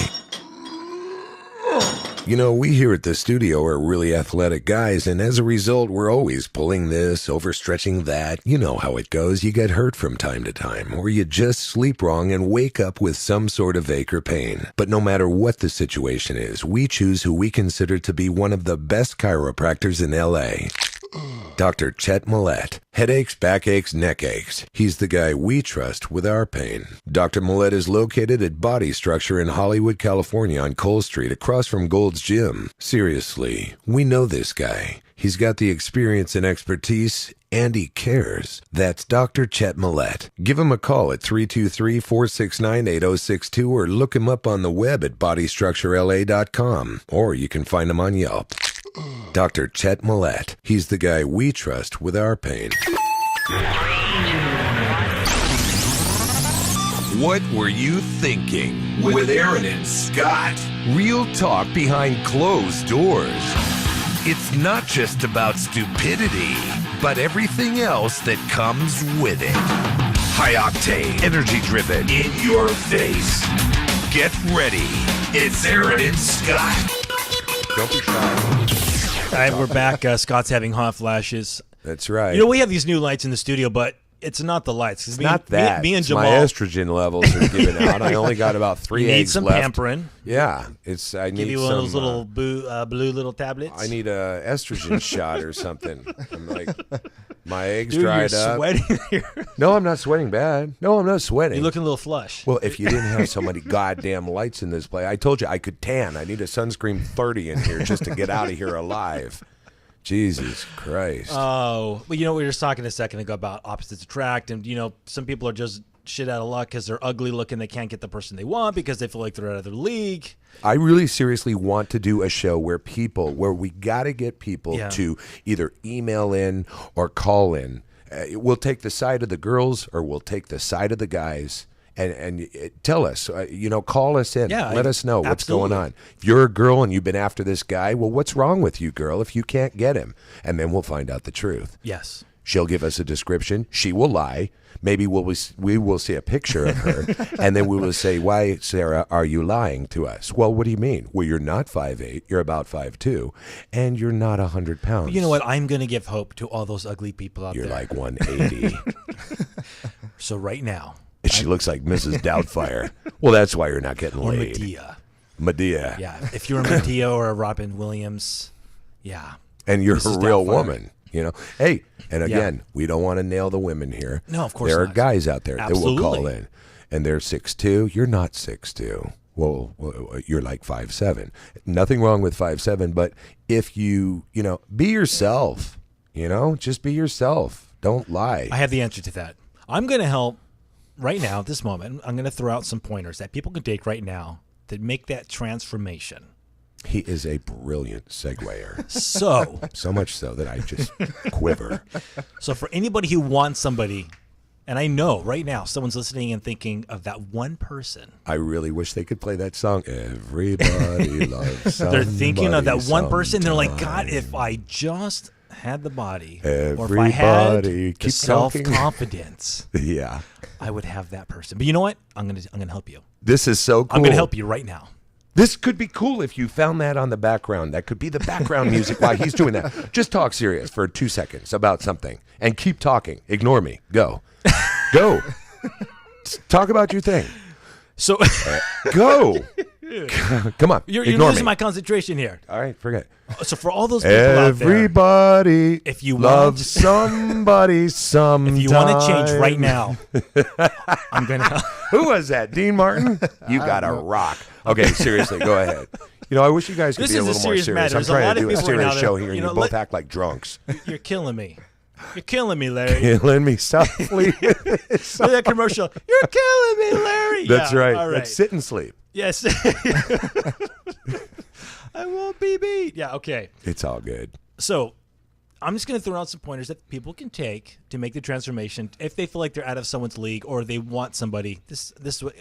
A: You know, we here at the studio are really athletic guys, and as a result, we're always pulling this, overstretching that. You know how it goes. You get hurt from time to time, or you just sleep wrong and wake up with some sort of ache or pain. But no matter what the situation is, we choose who we consider to be one of the best chiropractors in L.A., Dr. Chet Millett. Headaches, backaches, neck aches. He's the guy we trust with our pain. Dr. Millett is located at Body Structure in Hollywood, California on Cole Street across from Gold's Gym. Seriously, we know this guy. He's got the experience and expertise, and he cares. That's Dr. Chet Millett. Give him a call at 323-469-8062 or look him up on the web at bodystructurela.com, or you can find him on Yelp. Dr. Chet Millett. He's the guy we trust with our pain. What were you thinking with Aaron and Scott? Real talk behind closed doors. It's not just about stupidity, but everything else that comes with it. High octane, energy driven, in your face. Get ready. It's Aaron and Scott.
C: Don't be shy.
B: All right, we're back. Scott's having hot flashes.
C: That's right.
B: You know, we have these new lights in the studio, but it's not the lights.
C: It's not that.
B: Me and
C: It's
B: Jamal.
C: my estrogen levels are giving out. I only got about 3
B: you need
C: eggs
B: some
C: left.
B: pampering.
C: Yeah, I need
B: Give you one
C: some,
B: of those little blue little tablets.
C: I need a estrogen shot or something. I'm like, my eggs
B: Dude,
C: dried
B: you're
C: up.
B: sweating here.
C: No, I'm not sweating bad. No, I'm not sweating.
B: You're looking a little flush.
C: Well, if you didn't have so many goddamn lights in this place, I told you I could tan. I need a sunscreen 30 in here just to get out of here alive. Jesus Christ.
B: Oh, well, you know, we were just talking a second ago about opposites attract, and you know, some people are just shit out of luck because they're ugly looking. They can't get the person they want because they feel like they're out of their league.
C: I really seriously want to do a show where we got to get people
B: Yeah.
C: to either email in or call in. We'll take the side of the girls or we'll take the side of the guys. And tell us, call us in.
B: Yeah,
C: Let us know what's
B: absolutely.
C: going on. If you're a girl and you've been after this guy, well, what's wrong with you, girl, if you can't get him? And then we'll find out the truth.
B: Yes.
C: She'll give us a description. She will lie. Maybe we will see a picture of her, and then we will say, why, Sarah, are you lying to us? Well, what do you mean? Well, you're not 5'8", you're about 5'2", and you're not 100 pounds.
B: But you know what? I'm going to give hope to all those ugly people out
C: You're
B: there.
C: like 180.
B: So right now,
C: She looks like Mrs. Doubtfire. Well, that's why you're not getting
B: or
C: laid.
B: Medea.
C: Medea.
B: Yeah. If you're a Medea or a Robin Williams, yeah.
C: And you're
B: Mrs.
C: a real
B: Doubtfire.
C: woman. Hey, and again, we don't want to nail the women here.
B: No, of course
C: There are
B: not.
C: guys out there that will call
B: Absolutely.
C: in, and they're 6'2". You're not 6'2". Well, you're like 5'7". Nothing wrong with 5'7", but if you be yourself, just be yourself. Don't lie.
B: I have the answer to that. I'm going to help right now, at this moment. I'm going to throw out some pointers that people can take right now that make that transformation.
C: He is a brilliant seguer.
B: So
C: much so that I just quiver.
B: So for anybody who wants somebody, and I know right now someone's listening and thinking of that one person.
C: I really wish they could play that song. Everybody loves somebody.
B: They're thinking of that one person. They're like, God,
C: sometime.
B: if I just had the body, or if I had
C: Everybody,
B: the
C: keep talking.
B: self-confidence,
C: Yeah.
B: I would have that person. But you know what? I'm gonna help you.
C: This is so cool.
B: I'm gonna help you right now.
C: This could be cool if you found that on the background. That could be the background music while he's doing that. Just talk serious for 2 seconds about something and keep talking. Ignore me. Go. Go. Talk about your thing.
B: So
C: Go. Come on.
B: you're
C: Ignore
B: losing
C: me.
B: my concentration here.
C: All right, forget.
B: So for all those people out there,
C: Everybody
B: if you
C: loves
B: want-
C: somebody sometime.
B: if you want to change right now, I'm gonna help.
C: Who was that? Dean Martin? You got to rock. Okay, seriously, go ahead. I wish you guys could
B: This
C: be a
B: is a
C: little more
B: serious
C: serious.
B: matter.
C: I'm
B: There's a
C: trying
B: lot
C: to
B: of
C: do a
B: people right
C: serious
B: now
C: show
B: that-
C: here, and
B: you
C: you
B: know,
C: both
B: let-
C: act like drunks.
B: You're killing me. You're killing me, Larry.
C: Killing me softly.
B: Look at that commercial. You're killing me, Larry.
C: That's
B: Yeah,
C: right.
B: All right.
C: That's sit and sleep.
B: Yes. I won't be beat. Yeah, okay.
C: It's all good.
B: So I'm just going to throw out some pointers that people can take to make the transformation if they feel like they're out of someone's league or they want somebody. This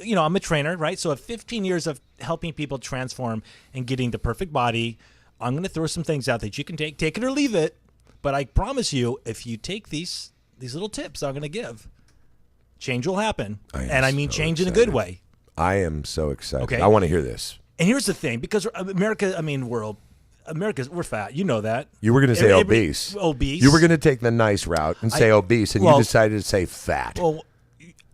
B: I'm a trainer, right? So 15 years of helping people transform and getting the perfect body. I'm going to throw some things out that you can take it or leave it. But I promise you, if you take these little tips I'm going to give, change will happen. And I mean
C: so
B: change in a
C: excited.
B: good way.
C: I am so excited.
B: Okay.
C: I want to hear this.
B: And here's the thing, because we're fat. You know that.
C: You were going to say
B: Every-
C: obese.
B: Obese.
C: You were going to take the nice route and say obese, and
B: well-
C: you decided to say fat.
B: Well,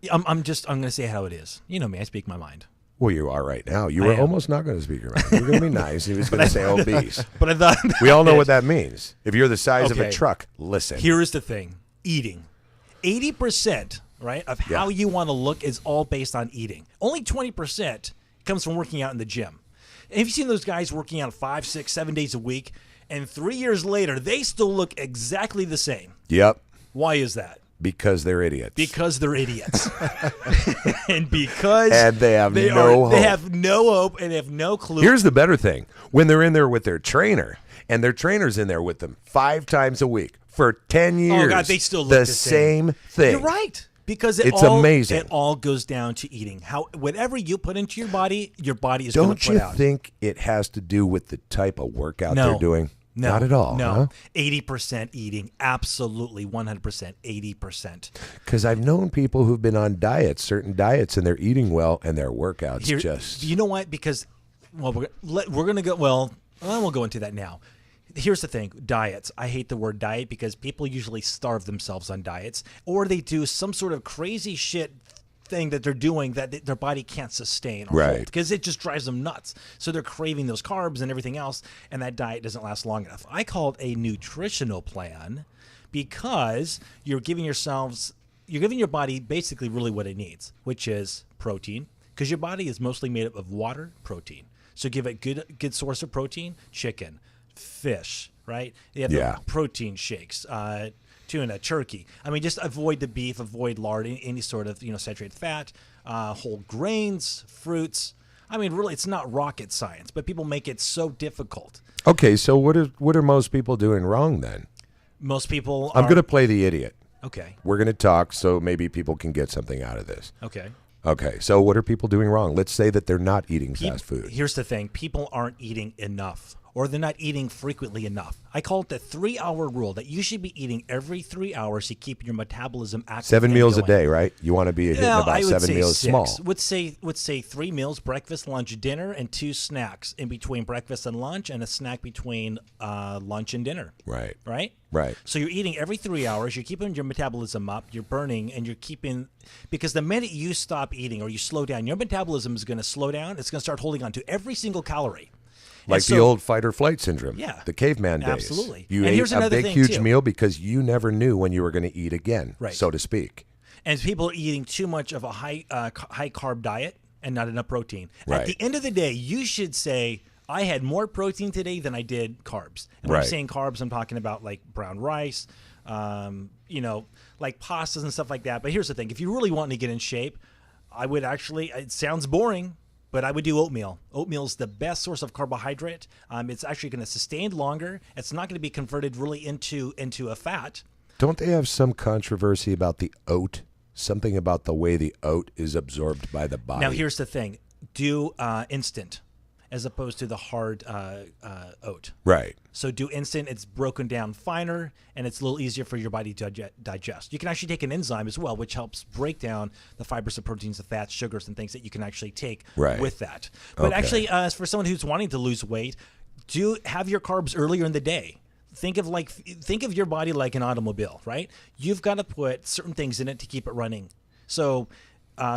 B: I'm going to say how it is. You know me. I speak my mind.
C: Well, you are right now. You
B: I
C: were
B: am.
C: almost not going to speak your mind. You were going to be nice. He was going to say obese.
B: But I thought
C: We all know what that means. If you're the size of a
B: Okay.
C: truck, listen.
B: Here is the thing: eating. 80%, right, of how you want to look is all based on eating. Only 20% comes from working out in the gym. And have you seen those guys working out 5, 6, 7 days a week, and 3 years later they still look exactly the same?
C: Yep.
B: Why is that?
C: Because they're idiots.
B: Because they're idiots, and because
C: they have
B: they
C: no
B: they
C: hope.
B: have no hope and they have no clue.
C: Here's the better thing. When they're in there with their trainer, and their trainer's in there with them 5 times a week for 10 years.
B: Oh God, they still look the
C: same thing.
B: You're right. Because
C: It's amazing.
B: It all goes down to eating. Whatever you put into your body is going
C: Don't
B: to put
C: you
B: out.
C: think it has to do with the type of workout
B: No.
C: they're doing?
B: No,
C: Not at all,
B: No,
C: huh?
B: 80% eating, absolutely 100%, 80%.
C: Because I've known people who've been on diets, certain diets, and they're eating well, and their workouts
B: Here,
C: just.
B: you know what? Because we're gonna go. Well, I won't go into that now. Here's the thing: diets. I hate the word diet because people usually starve themselves on diets, or they do some sort of crazy shit thing that they're doing that their body can't sustain or hold, because it just drives them nuts. So they're craving those carbs and everything else, and that diet doesn't last long enough. I call it a nutritional plan because you're giving your body basically really what it needs, which is protein, because your body is mostly made up of water, protein. So give it good source of protein: chicken, fish, right? You have the protein shakes, tuna, turkey. I mean, just avoid the beef, avoid lard, any sort of saturated fat, whole grains, fruits. I mean, really, it's not rocket science, but people make it so difficult.
C: Okay, so what are most people doing wrong then?
B: Most people.
C: I'm going to play the idiot.
B: Okay.
C: We're going to talk, so maybe people can get something out of this.
B: Okay.
C: Okay, so what are people doing wrong? Let's say that they're not eating fast food.
B: Here's the thing: people aren't eating enough, or they're not eating frequently enough. I call it the 3-hour rule, that you should be eating every 3 hours to keep your metabolism active.
C: 7 meals a day, right? You want to be hitting about
B: I would
C: 7
B: say
C: meals
B: 6.
C: small.
B: Would say 3 meals: breakfast, lunch, dinner, and 2 snacks in between breakfast and lunch, and a snack between lunch and dinner.
C: Right.
B: Right?
C: Right.
B: So you're eating every 3 hours, you're keeping your metabolism up, you're burning, and you're keeping, because the minute you stop eating or you slow down, your metabolism is going to slow down. It's going to start holding on to every single calorie.
C: Like the old fight or flight syndrome.
B: Yeah.
C: The caveman days.
B: Absolutely.
C: You
B: And
C: ate
B: here's
C: a
B: another
C: big,
B: thing,
C: huge
B: too.
C: meal because you never knew when you were going to eat again,
B: Right.
C: so to speak.
B: And people are eating too much of a high carb diet and not enough protein.
C: Right.
B: At the end of the day, you should say, I had more protein today than I did carbs. And when I'm
C: Right.
B: saying carbs, I'm talking about like brown rice, like pastas and stuff like that. But here's the thing: if you really want to get in shape, I would actually. It sounds boring, but I would do oatmeal. Oatmeal is the best source of carbohydrate. It's actually going to sustain longer. It's not going to be converted really into a fat.
C: Don't they have some controversy about the oat? Something about the way the oat is absorbed by the body.
B: Now, here's the thing: do instant as opposed to the hard oat.
C: Right.
B: So do instant. It's broken down finer, and it's a little easier for your body to digest. You can actually take an enzyme as well, which helps break down the fibers, the proteins, the fats, sugars, and things that you can actually take with that. But actually, as for someone who's wanting to lose weight, do have your carbs earlier in the day. Think of your body like an automobile, right? You've got to put certain things in it to keep it running. So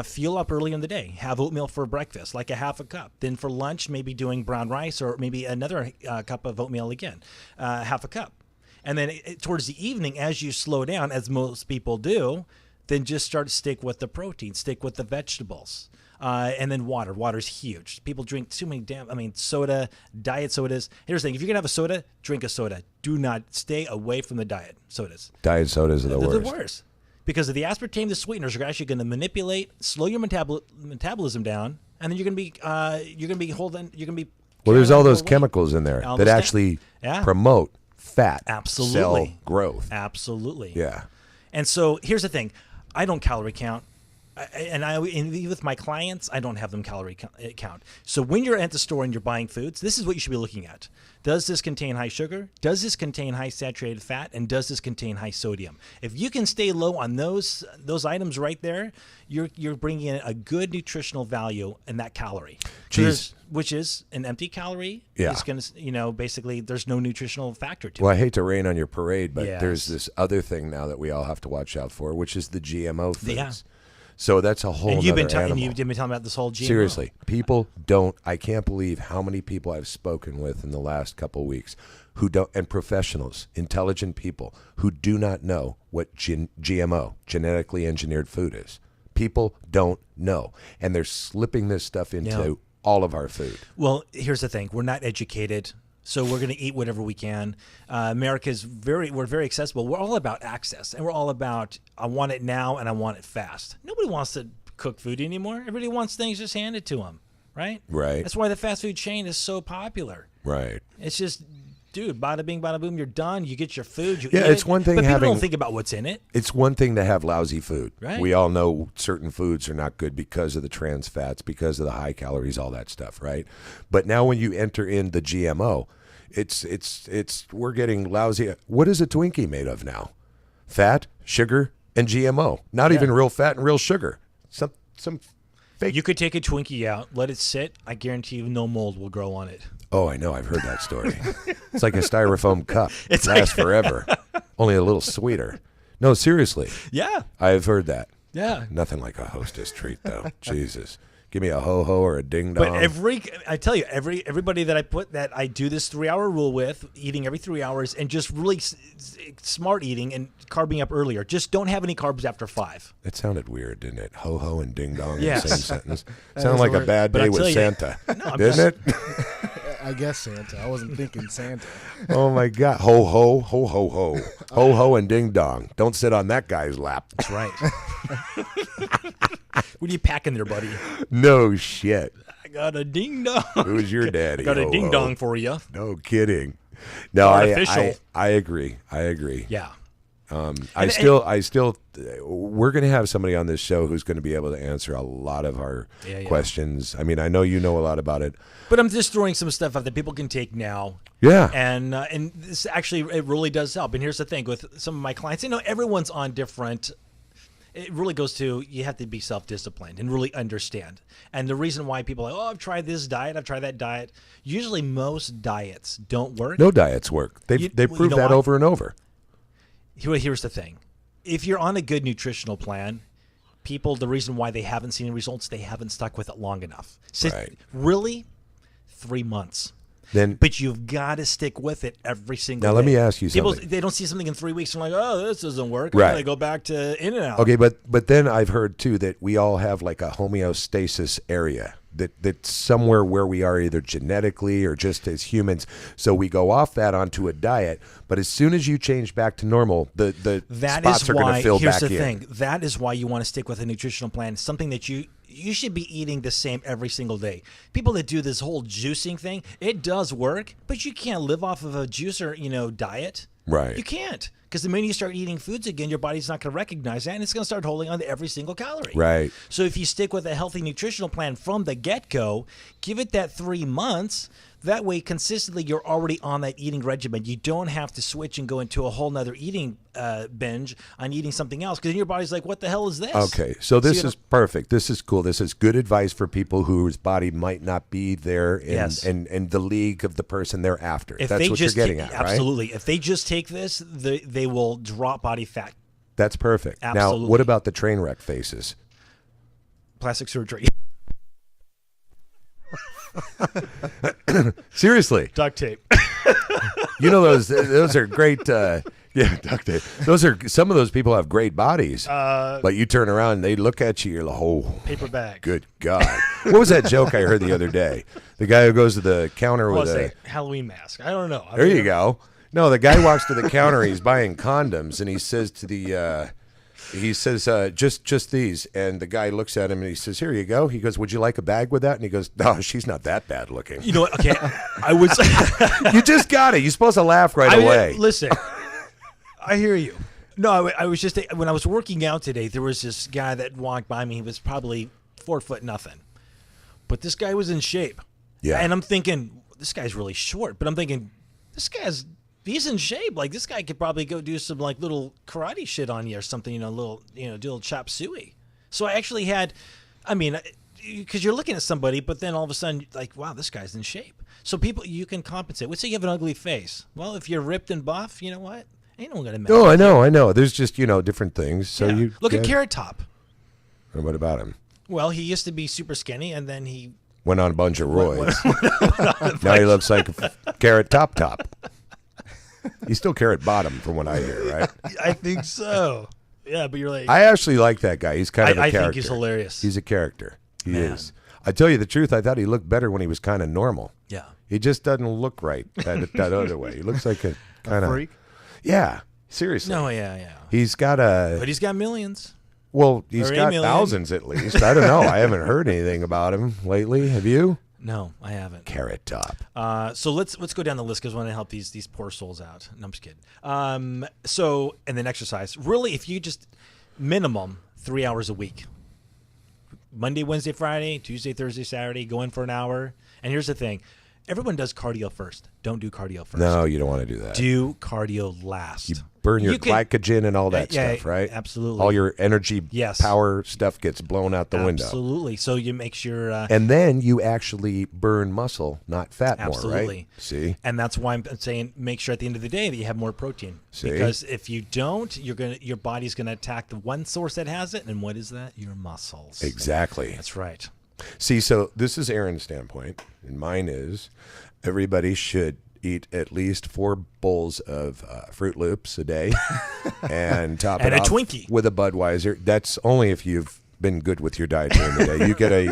B: fuel up early in the day. Have oatmeal for breakfast, like a half a cup. Then for lunch, maybe doing brown rice or maybe another cup of oatmeal again, half a cup. And then towards the evening, as you slow down, as most people do, then just start to stick with the protein, stick with the vegetables. And then water. Water's huge. People drink too many soda, diet sodas. Here's the thing: if you're gonna have a soda, drink a soda. Do not stay away from the diet sodas.
C: Diet sodas are the worst.
B: They're the worst. Because of the aspartame, the sweeteners are actually going to manipulate, slow your metabolism down, and then you're going to be
C: Well, there's all those
B: weight.
C: chemicals in there that actually promote fat cell growth.
B: Absolutely.
C: Yeah.
B: And so here's the thing: I don't calorie count. And with my clients, I don't have them calorie count. So when you're at the store and you're buying foods, this is what you should be looking at. Does this contain high sugar? Does this contain high saturated fat? And does this contain high sodium? If you can stay low on those items right there, you're bringing in a good nutritional value in that calorie. Which is an empty calorie.
C: Yeah.
B: It's going to, basically there's no nutritional factor to it.
C: Well, I hate to rain on your parade, but
B: Yes.
C: there's this other thing now that we all have to watch out for, which is the GMO foods.
B: Yeah.
C: So that's a whole
B: And you've been
C: animal.
B: talking about this whole GMO.
C: Seriously, I can't believe how many people I've spoken with in the last couple of weeks who don't, and professionals, intelligent people who do not know what GMO, genetically engineered food is. People don't know. And they're slipping this stuff into all of our food.
B: Well, here's the thing. We're not educated, so we're going to eat whatever we can. America's we're very accessible. We're all about access, and we're all about, I want it now and I want it fast. Nobody wants to cook food anymore. Everybody wants things just handed to them, right?
C: Right.
B: That's why the fast food chain is so popular.
C: Right.
B: It's just, dude, bada bing, bada boom, you're done. You get your food, you eat
C: it's
B: it.
C: one thing
B: but people
C: having-
B: don't think about what's in it.
C: It's one thing to have lousy food.
B: Right.
C: We all know certain foods are not good because of the trans fats, because of the high calories, all that stuff, right? But now when you enter in the GMO, we're getting lousy. What is a Twinkie made of now? Fat, sugar, and GMO. Not even real fat and real sugar. Some fake.
B: You could take a Twinkie out, let it sit. I guarantee you no mold will grow on it.
C: Oh, I know. I've heard that story. It's like a styrofoam cup. It
B: like-
C: lasts forever. Only a little sweeter. No, seriously.
B: Yeah.
C: I've heard that.
B: Yeah.
C: Nothing like a Hostess treat, though. Jesus. Give me a ho-ho or a ding-dong.
B: But I tell you, everybody that I do this 3-hour rule with, eating every 3 hours and just really smart eating and carbing up earlier. Just don't have any carbs after 5.
C: It sounded weird, didn't it? Ho-ho and ding-dong
B: Yes.
C: in the same sentence. Sounded like a
D: weird.
C: bad
B: But I
C: day with
B: tell you-
C: Santa.
B: I'm
C: didn't it?
D: I guess Santa. I wasn't thinking Santa.
C: Oh, my God. Ho-ho, ho-ho-ho. Ho-ho and ding-dong. Don't sit on that guy's lap.
B: That's right. What are you packing there, buddy?
C: No shit.
B: I got a ding dong.
C: Who's your daddy?
B: Got a
C: Ho-ho?
B: ding dong for you.
C: No kidding. No,
B: Artificial.
C: I agree. I agree.
B: Yeah.
C: I still, we're going to have somebody on this show who's going to be able to answer a lot of our questions. I mean, I know you know a lot about it.
B: But I'm just throwing some stuff out that people can take now.
C: Yeah.
B: And this actually, it really does help. And here's the thing with some of my clients, everyone's on different. It really goes to you have to be self-disciplined and really understand. And the reason why people are like, I've tried this diet, I've tried that diet. Usually most diets don't work.
C: No diets work. They prove that
B: why?
C: over and over.
B: Here's the thing. If you're on a good nutritional plan, the reason why they haven't seen results, they haven't stuck with it long enough.
C: Right.
B: Really, 3 months.
C: Then
B: But you've got to stick with it every single day.
C: Now, let me ask you
B: People,
C: something.
B: they don't see something in 3 weeks and like, oh, this doesn't work.
C: Right.
B: They go back to In-N-Out.
C: Okay, but then I've heard too that we all have like a homeostasis area that's somewhere where we are either genetically or just as humans. So we go off that onto a diet, but as soon as you change back to normal, the
B: That
C: spots
B: is
C: are going
B: why,
C: to fill
B: here's
C: back
B: the
C: in.
B: thing. That is why you want to stick with a nutritional plan. Something that you should be eating the same every single day. People that do this whole juicing thing, it does work, but you can't live off of a juicer, diet.
C: Right.
B: You can't. Because the minute you start eating foods again, your body's not going to recognize that, and it's going to start holding on to every single calorie.
C: Right.
B: So if you stick with a healthy nutritional plan from the get-go, give it that 3 months. That way, consistently, you're already on that eating regimen. You don't have to switch and go into a whole nother eating binge on eating something else, because then your body's like, what the hell is this?
C: Okay, so this
B: you
C: is perfect. This is cool. This is good advice for people whose body might not be there in,
B: Yes.
C: in the league of the person they're after.
B: If
C: That's
B: they
C: what
B: just
C: you're getting at, right?
B: absolutely. If they just take this, they will drop body fat.
C: That's perfect. Now,
B: Absolutely.
C: what about the train wreck faces?
B: Plastic surgery.
C: Seriously,
B: Duct tape.
C: you know those are great. Yeah, duct tape. Those are some of those people have great bodies, but you turn around and they look at you. You're like, oh,
B: Paper bag.
C: good God! What was that joke I heard the other day? The guy who goes to the counter
B: Well,
C: with
B: say
C: a.
B: Halloween mask. I don't know.
C: There you go. No, the guy walks to the counter. He's buying condoms, and he says to the. He says, just these. And the guy looks at him and he says, here you go. He goes, would you like a bag with that? And he goes, no, she's not that bad looking.
B: You know what? Okay, I was.
C: You just got it. You're supposed to laugh right away.
B: Listen, I hear you. No, I was just when I was working out today. There was this guy that walked by me. He was probably 4 foot nothing, but this guy was in shape.
C: Yeah.
B: And I'm thinking this guy's really short, but I'm thinking he's in shape. Like this guy could probably go do some like little karate shit on you or something. Do a little chop suey. So I actually had, because you're looking at somebody, but then all of a sudden, like, wow, this guy's in shape. So you can compensate. Let's say you have an ugly face. Well, if you're ripped and buff, you know what? Ain't no one gonna mess.
C: No,
B: with
C: I know. There's just, different things. So
B: you.
C: you
B: Look at
C: yeah.
B: Carrot Top.
C: And what about him?
B: Well, he used to be super skinny, and then he
C: Went on a bunch of roids. Now he looks like Carrot Top. He's still Carrot Bottom from what I hear, right?
B: I think so. Yeah, but you're like,
C: I actually like that guy. He's kind of a
B: I
C: character.
B: think he's hilarious.
C: He's a character. He
B: Man.
C: is. I tell you the truth, I thought he looked better when he was kind of normal.
B: yeah.
C: He just doesn't look right that other way. He looks like a kind of
D: freak?
C: Yeah, seriously.
B: No, yeah.
C: He's got
B: But he's got millions.
C: he's
B: or
C: got
B: 8 million.
C: thousands at least. I don't know. I haven't heard anything about him lately. Have you?
B: No, I haven't.
C: Carrot Top.
B: So let's go down the list because I want to help these poor souls out. No, I'm just kidding. So and then exercise. Really, if you just minimum 3 hours a week, Monday, Wednesday, Friday, Tuesday, Thursday, Saturday, go in for an hour. And here's the thing. everyone does cardio first. Don't do cardio first.
C: No, you don't want to do that.
B: Do cardio last.
C: You burn your
B: You can-
C: glycogen and all that
B: Yeah,
C: stuff, right?
B: absolutely.
C: All your energy,
B: Yes.
C: power stuff gets blown out the window.
B: Absolutely. So you make sure.
C: And then you actually burn muscle, not fat more,
B: Absolutely.
C: right? See?
B: And that's why I'm saying make sure at the end of the day that you have more protein.
C: See?
B: Because if you don't, your body's gonna attack the one source that has it, and what is that? Your muscles.
C: Exactly.
B: That's right.
C: See, so this is Aaron's standpoint, and mine is everybody should eat at least 4 bowls of Fruit Loops a day and top
B: And
C: it
B: a
C: off
B: Twinkie.
C: with a Budweiser. That's only if you've been good with your diet during the day. You get a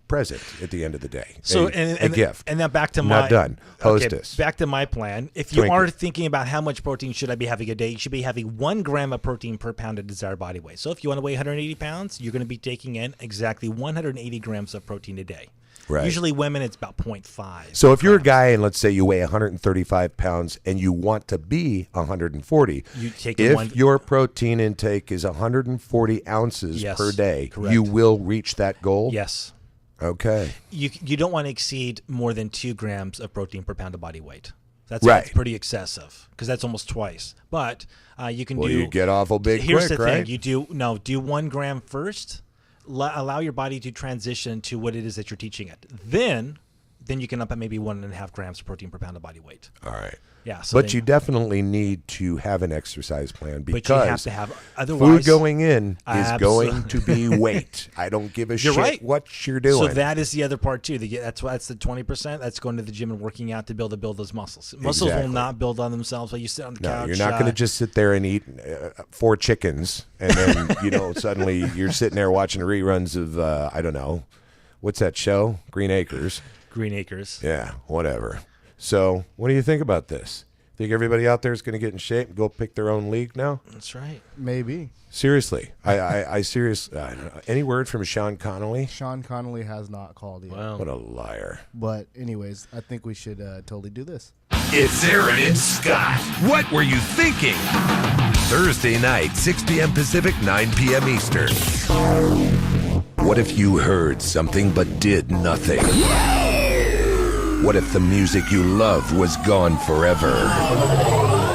C: present at the end of the day.
B: So
C: a gift.
B: And now back to
C: Not
B: my
C: done. Hostess.
B: Okay, back to my plan. If you
C: Twinkie.
B: are thinking about how much protein should I be having a day, you should be having 1 gram of protein per pound of desired body weight. So if you want to weigh 180 pounds, you're going to be taking in exactly 180 grams of protein a day.
C: Right.
B: Usually women, it's about 0.5.
C: So if you're a guy and let's say you weigh 135 pounds and you want to be 140,
B: You take
C: if
B: one-
C: your protein intake is 140 ounces
B: Yes,
C: per day,
B: correct.
C: you will reach that goal?
B: Yes.
C: Okay.
B: You don't want to exceed more than 2 grams of protein per pound of body weight. That's
C: Right.
B: pretty excessive because that's almost twice. But you can
C: Well,
B: do.
C: you get awful big
B: Here's
C: quick,
B: the
C: right?
B: thing: do 1 gram first. Allow your body to transition to what it is that you're teaching it. Then you can up at maybe 1.5 grams of protein per pound of body weight.
C: All right.
B: Yeah. So
C: But
B: then-
C: you definitely need to have an exercise plan because
B: But you have to have.
C: food
B: Otherwise,
C: going in is
B: Absolutely.
C: going to be weight. I don't give a
B: You're
C: shit
B: right.
C: what you're doing.
B: So that is the other part too. That's the 20%. That's going to the gym and working out to build those muscles. Muscles
C: Exactly.
B: will not build on themselves while you sit on the
C: No,
B: couch.
C: you're not going to just sit there and eat 4 chickens and then, suddenly you're sitting there watching reruns of, I don't know, what's that show? Green Acres.
B: Green Acres.
C: Yeah, whatever. So what do you think about this? Think everybody out there is going to get in shape and go pick their own league now?
B: That's right.
D: Maybe.
C: Seriously. I seriously, any word from Sean Connolly?
D: Sean Connolly has not called yet.
B: Wow.
C: What a liar.
D: But anyways, I think we should totally do this.
A: It's Aaron and Scott. What were you thinking? Thursday night, 6 p.m. Pacific, 9 p.m. Eastern. What if you heard something but did nothing? What if the music you love was gone forever?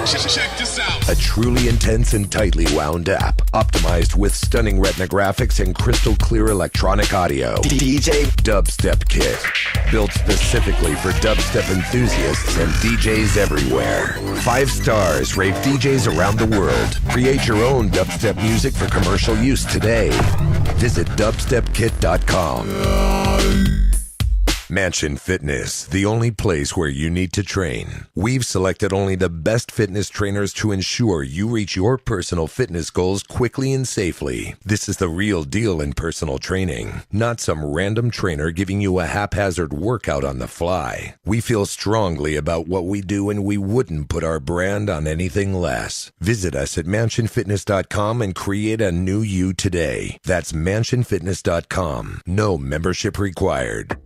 E: Check this out.
A: A truly intense and tightly wound app, optimized with stunning retina graphics and crystal clear electronic audio. DJ Dubstep Kit. Built specifically for dubstep enthusiasts and DJs everywhere. 5 stars rave DJs around the world. Create your own dubstep music for commercial use today. Visit dubstepkit.com. Mansion Fitness, the only place where you need to train. We've selected only the best fitness trainers to ensure you reach your personal fitness goals quickly and safely. This is the real deal in personal training, not some random trainer giving you a haphazard workout on the fly. We feel strongly about what we do and we wouldn't put our brand on anything less. Visit us at mansionfitness.com and create a new you today. That's mansionfitness.com. No membership required.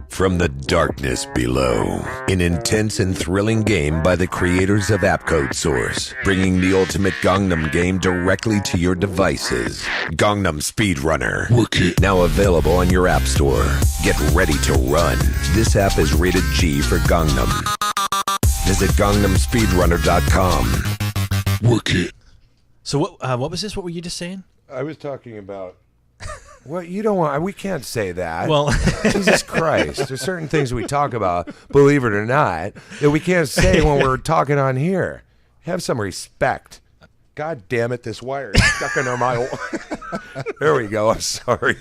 A: From the darkness below, an intense and thrilling game by the creators of Appcode Source, bringing the ultimate Gangnam game directly to your devices. Gangnam Speedrunner, now available on your app store. Get ready to run. This app is rated G for Gangnam. Visit GangnamSpeedrunner.com. Work it.
B: So what was this? What were you just saying?
C: I was talking about. Well, you don't want. We can't say that.
B: Well,
C: Jesus Christ. There's certain things we talk about, believe it or not, that we can't say when we're talking on here. Have some respect. God damn it, this wire is stuck under my. There we go. I'm sorry.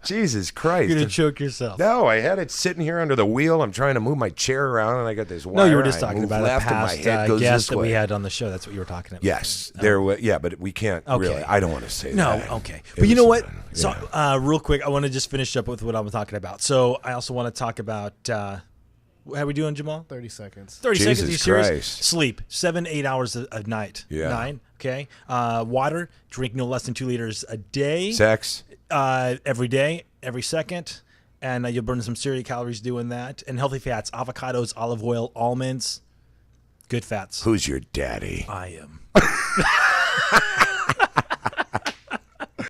C: Jesus Christ.
B: you're gonna choke yourself.
C: No, I had it sitting here under the wheel. I'm trying to move my chair around, and I got this wire.
B: No, you were just
C: I
B: talking
C: move
B: about a
C: left, and my
B: past
C: head goes
B: guest
C: this
B: that
C: way.
B: we had on the show. That's what you were talking about.
C: Yes, there was. Yeah, but we can't
B: Okay.
C: really. I don't want to say
B: No,
C: that.
B: okay.
C: It
B: But you know
C: was-
B: what? So,
C: yeah.
B: real quick, I want to just finish up with what I'm talking about. So, I also want to talk about how we doing, Jamal?
D: 30 seconds.
B: 30
C: Jesus
B: seconds. Are you serious?
C: Christ.
B: Sleep 7-8 hours a night.
C: Yeah.
B: 9. Okay. Water. Drink no less than 2 liters a day.
C: Sex.
B: Every day, every second. And you'll burn some serious calories doing that. And healthy fats: avocados, olive oil, almonds. Good fats.
C: Who's your daddy?
B: I am.